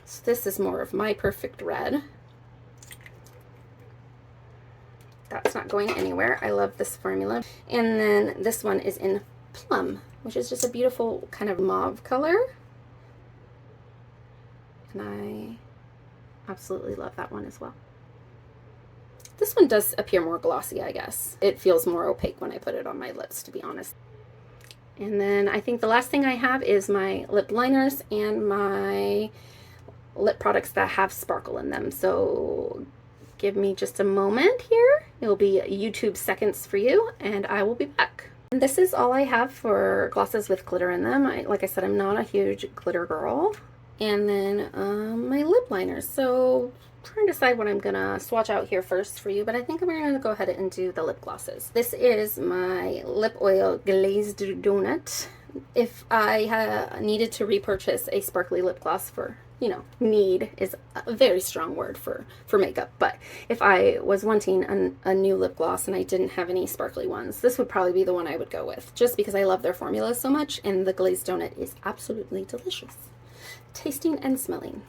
So this is more of my perfect red. That's not going anywhere. I love this formula. And then this one is in Plum, which is just a beautiful kind of mauve color. And I absolutely love that one as well. This one does appear more glossy, I guess. It feels more opaque when I put it on my lips, to be honest. And then I think the last thing I have is my lip liners and my lip products that have sparkle in them. So give me just a moment here. It'll be YouTube seconds for you, and I will be back. And this is all I have for glosses with glitter in them. Like I said, I'm not a huge glitter girl. And then my lip liners. So trying to decide what I'm gonna swatch out here first for you, but I think I'm gonna go ahead and do the lip glosses. This is my lip oil glazed donut. If I needed to repurchase a sparkly lip gloss for, you know, need is a very strong word for makeup, but if I was wanting a new lip gloss and I didn't have any sparkly ones, this would probably be the one I would go with, just because I love their formula so much, and the glazed donut is absolutely delicious, tasting and smelling.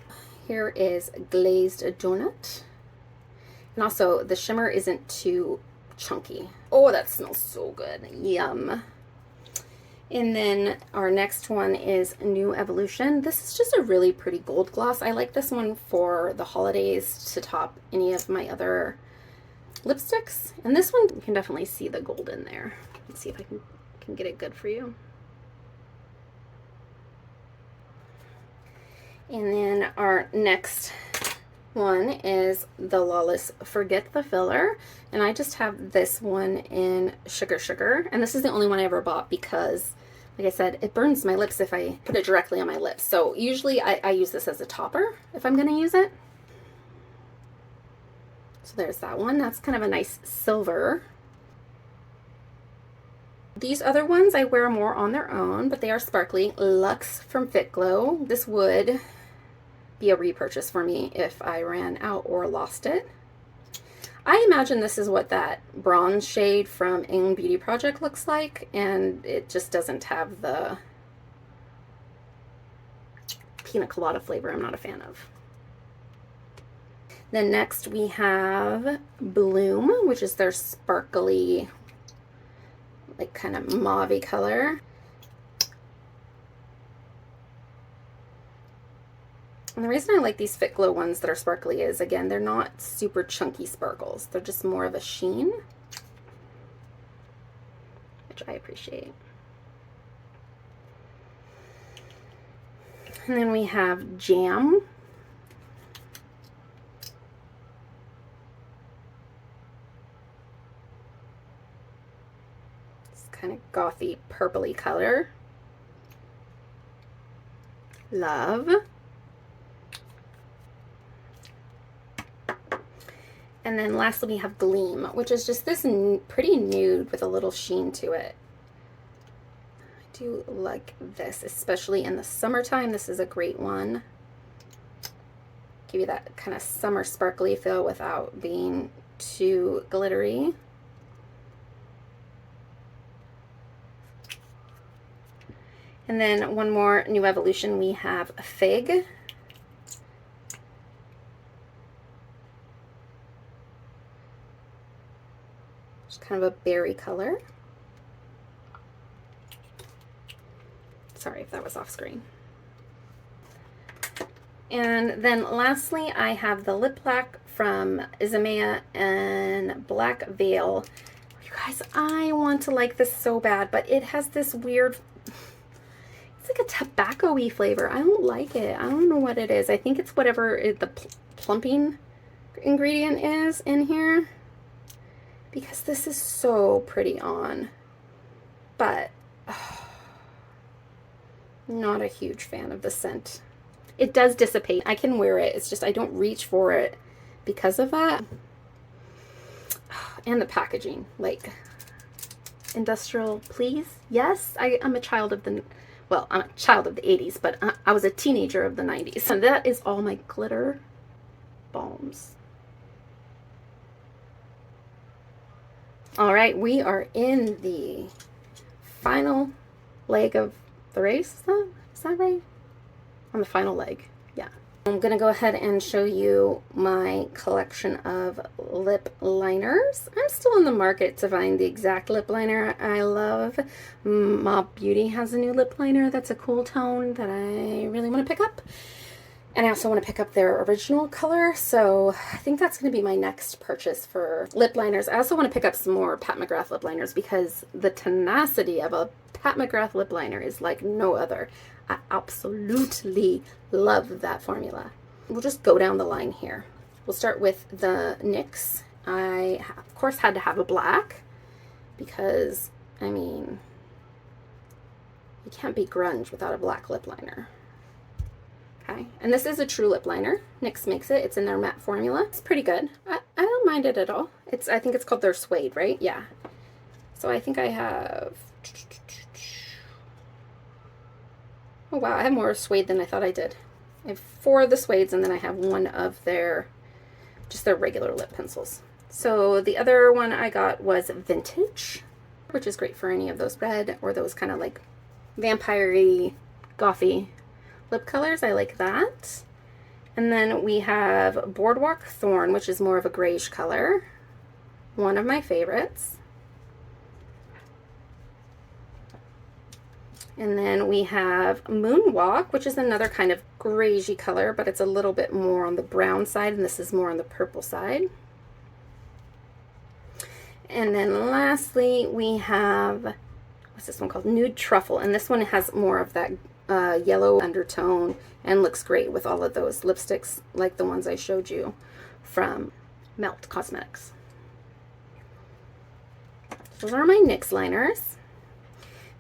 Here is glazed donut, and also the shimmer isn't too chunky. Oh, that smells so good. Yum. And then our next one is New Evolution. This is just a really pretty gold gloss. I like this one for the holidays to top any of my other lipsticks. And this one, you can definitely see the gold in there. Let's see if I can get it good for you. And then our next one is the Lawless Forget the Filler, and I just have this one in Sugar Sugar, and this is the only one I ever bought because, like I said, it burns my lips if I put it directly on my lips. So usually I use this as a topper if I'm going to use it. So there's that one. That's kind of a nice silver. These other ones I wear more on their own, but they are sparkly. Luxe from Fit Glow. This would be a repurchase for me if I ran out or lost it. I imagine this is what that bronze shade from England Beauty Project looks like, and it just doesn't have the pina colada flavor I'm not a fan of. Then next we have Bloom, which is their sparkly, like kind of mauve-y color. And the reason I like these Fit Glow ones that are sparkly is, again, they're not super chunky sparkles. They're just more of a sheen, which I appreciate. And then we have Jam. It's kind of gothy, purpley color. Love. And then lastly we have Gleam, which is just this pretty nude with a little sheen to it. I do like this, especially in the summertime. This is a great one. Give you that kind of summer sparkly feel without being too glittery. And then one more New Evolution, we have Fig. Kind of a berry color. Sorry if that was off screen. And then lastly, I have the lip black from Izamea and Black Veil. You guys, I want to like this so bad, but it has this weird, it's like a tobacco-y flavor. I don't like it. I don't know what it is. I think it's whatever the plumping ingredient is in here, because this is so pretty on, but Not a huge fan of the scent. It does dissipate. I can wear it. It's just I don't reach for it because of that. And the packaging, like industrial, please. Yes, I'm a child of the, well, I'm a child of the 80s, but I was a teenager of the 90s. And that is all my glitter balms. All right, we are in the final leg of the race. Is that right? On the final leg, yeah. I'm gonna go ahead and show you my collection of lip liners. I'm still in the market to find the exact lip liner I love. Mob Beauty has a new lip liner that's a cool tone that I really want to pick up. And I also want to pick up their original color, so I think that's going to be my next purchase for lip liners. I also want to pick up some more Pat McGrath lip liners because the tenacity of a Pat McGrath lip liner is like no other. I absolutely love that formula. We'll just go down the line here. We'll start with the NYX. I, of course, had to have a black because, I mean, you can't be grunge without a black lip liner. Okay, and this is a true lip liner. NYX makes it. It's in their matte formula. It's pretty good. I don't mind it at all. I think it's called their suede, right? Yeah. So I think I have, oh wow, I have more suede than I thought I did. I have 4 of the suedes, and then I have 1 of just their regular lip pencils. So the other one I got was Vintage, which is great for any of those red or those kind of like vampire-y, gothy lip colors. I like that. And then we have Boardwalk Thorn, which is more of a grayish color. One of my favorites. And then we have Moonwalk, which is another kind of grayish color, but it's a little bit more on the brown side, and this is more on the purple side. And then lastly, we have, what's this one called? Nude Truffle, and this one has more of that yellow undertone and looks great with all of those lipsticks like the ones I showed you from Melt Cosmetics. Those are my NYX liners.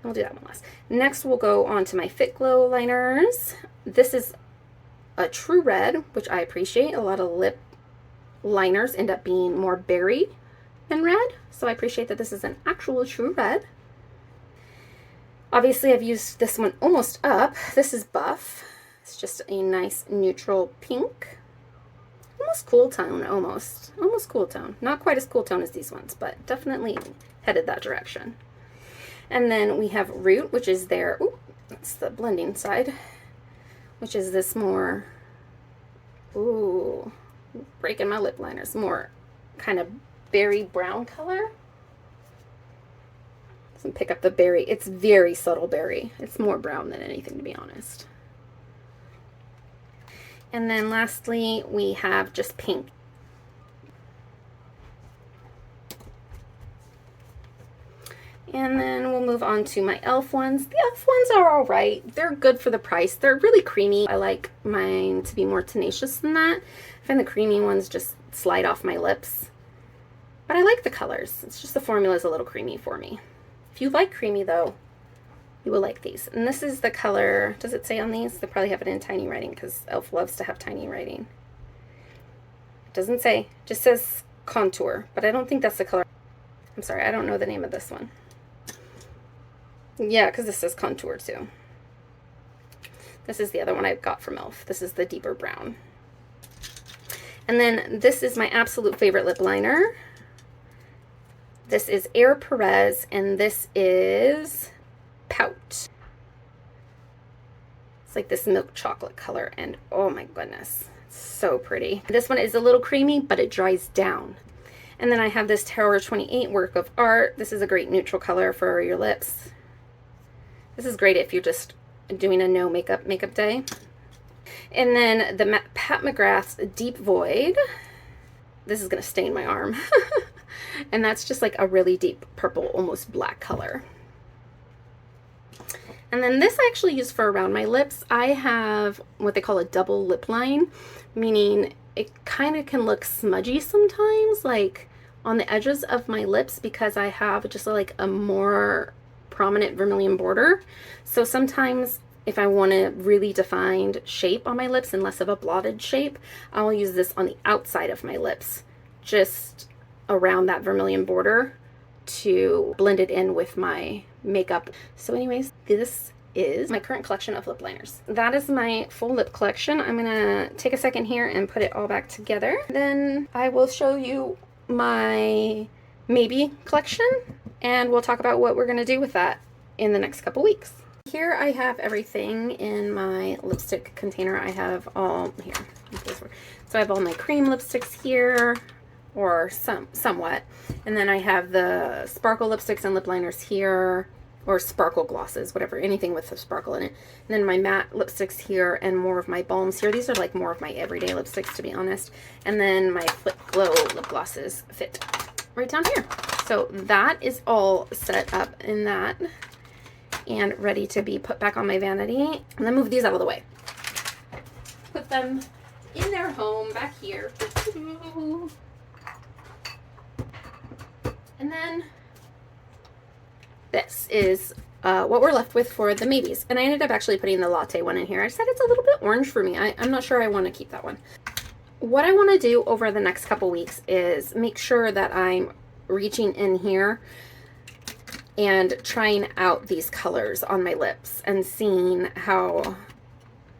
We'll do that one last. Next we'll go on to my Fit Glow liners. This is a true red, which I appreciate. A lot of lip liners end up being more berry than red, so I appreciate that this is an actual true red. Obviously, I've used this one almost up. This is Buff. It's just a nice neutral pink. Almost cool tone, almost. Almost cool tone. Not quite as cool tone as these ones, but definitely headed that direction. And then we have Root, which is their, ooh, that's the blending side, which is this more, ooh, breaking my lip liners, more kind of berry brown color. Doesn't pick up the berry. It's very subtle berry. It's more brown than anything, to be honest. And then lastly, we have just pink. And then we'll move on to my e.l.f. ones. The e.l.f. ones are all right. They're good for the price. They're really creamy. I like mine to be more tenacious than that. I find the creamy ones just slide off my lips. But I like the colors. It's just the formula is a little creamy for me. If you like creamy, though, you will like these. And this is the color, does it say on these? They probably have it in tiny writing because e.l.f. loves to have tiny writing. It doesn't say, it just says Contour, but I don't think that's the color. I'm sorry, I don't know the name of this one. Yeah, because this says Contour too. This is the other one I got from e.l.f. This is the deeper brown. And then this is my absolute favorite lip liner. This is Air Perez, and this is Pout. It's like this milk chocolate color, and oh my goodness, it's so pretty. This one is a little creamy, but it dries down. And then I have this Terror 28 Work of Art. This is a great neutral color for your lips. This is great if you're just doing a no makeup day. And then the Pat McGrath's Deep Void. This is gonna stain my arm. And that's just like a really deep purple, almost black color. And then this I actually use for around my lips. I have what they call a double lip line, meaning it kind of can look smudgy sometimes, like on the edges of my lips, because I have just like a more prominent vermilion border. So sometimes if I want a really defined shape on my lips and less of a blotted shape, I'll use this on the outside of my lips, just around that vermilion border to blend it in with my makeup. So anyways, this is my current collection of lip liners. That is my full lip collection. I'm gonna take a second here and put it all back together. Then I will show you my maybe collection, and we'll talk about what we're gonna do with that in the next couple weeks. Here I have everything in my lipstick container. I have all here. So I have all my cream lipsticks here, or somewhat, and then I have the sparkle lipsticks and lip liners here, or sparkle glosses, whatever, anything with a sparkle in it. And then my matte lipsticks here, and more of my balms here. These are like more of my everyday lipsticks, to be honest. And then my Flip Glow lip glosses fit right down here. So that is all set up in that and ready to be put back on my vanity. And then move these out of the way. Put them in their home back here. And then this is what we're left with for the maybes. And I ended up actually putting the latte one in here. I said it's a little bit orange for me. I'm not sure I want to keep that one. What I want to do over the next couple weeks is make sure that I'm reaching in here and trying out these colors on my lips and seeing how,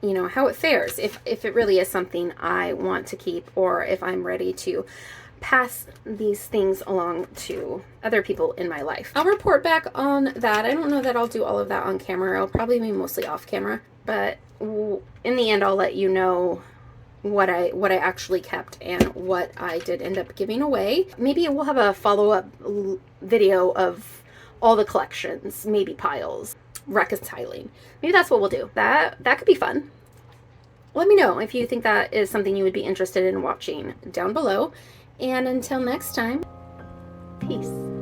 you know, how it fares, if it really is something I want to keep, or if I'm ready to pass these things along to other people in my life. I'll report back on that. I don't know that I'll do all of that on camera. It'll probably be mostly off camera, but in the end I'll let you know what I actually kept and what I did end up giving away. Maybe we'll have a follow-up video of all the collections, maybe piles, reconciling. Maybe that's what we'll do. That could be fun. Let me know if you think that is something you would be interested in watching down below. And until next time, peace.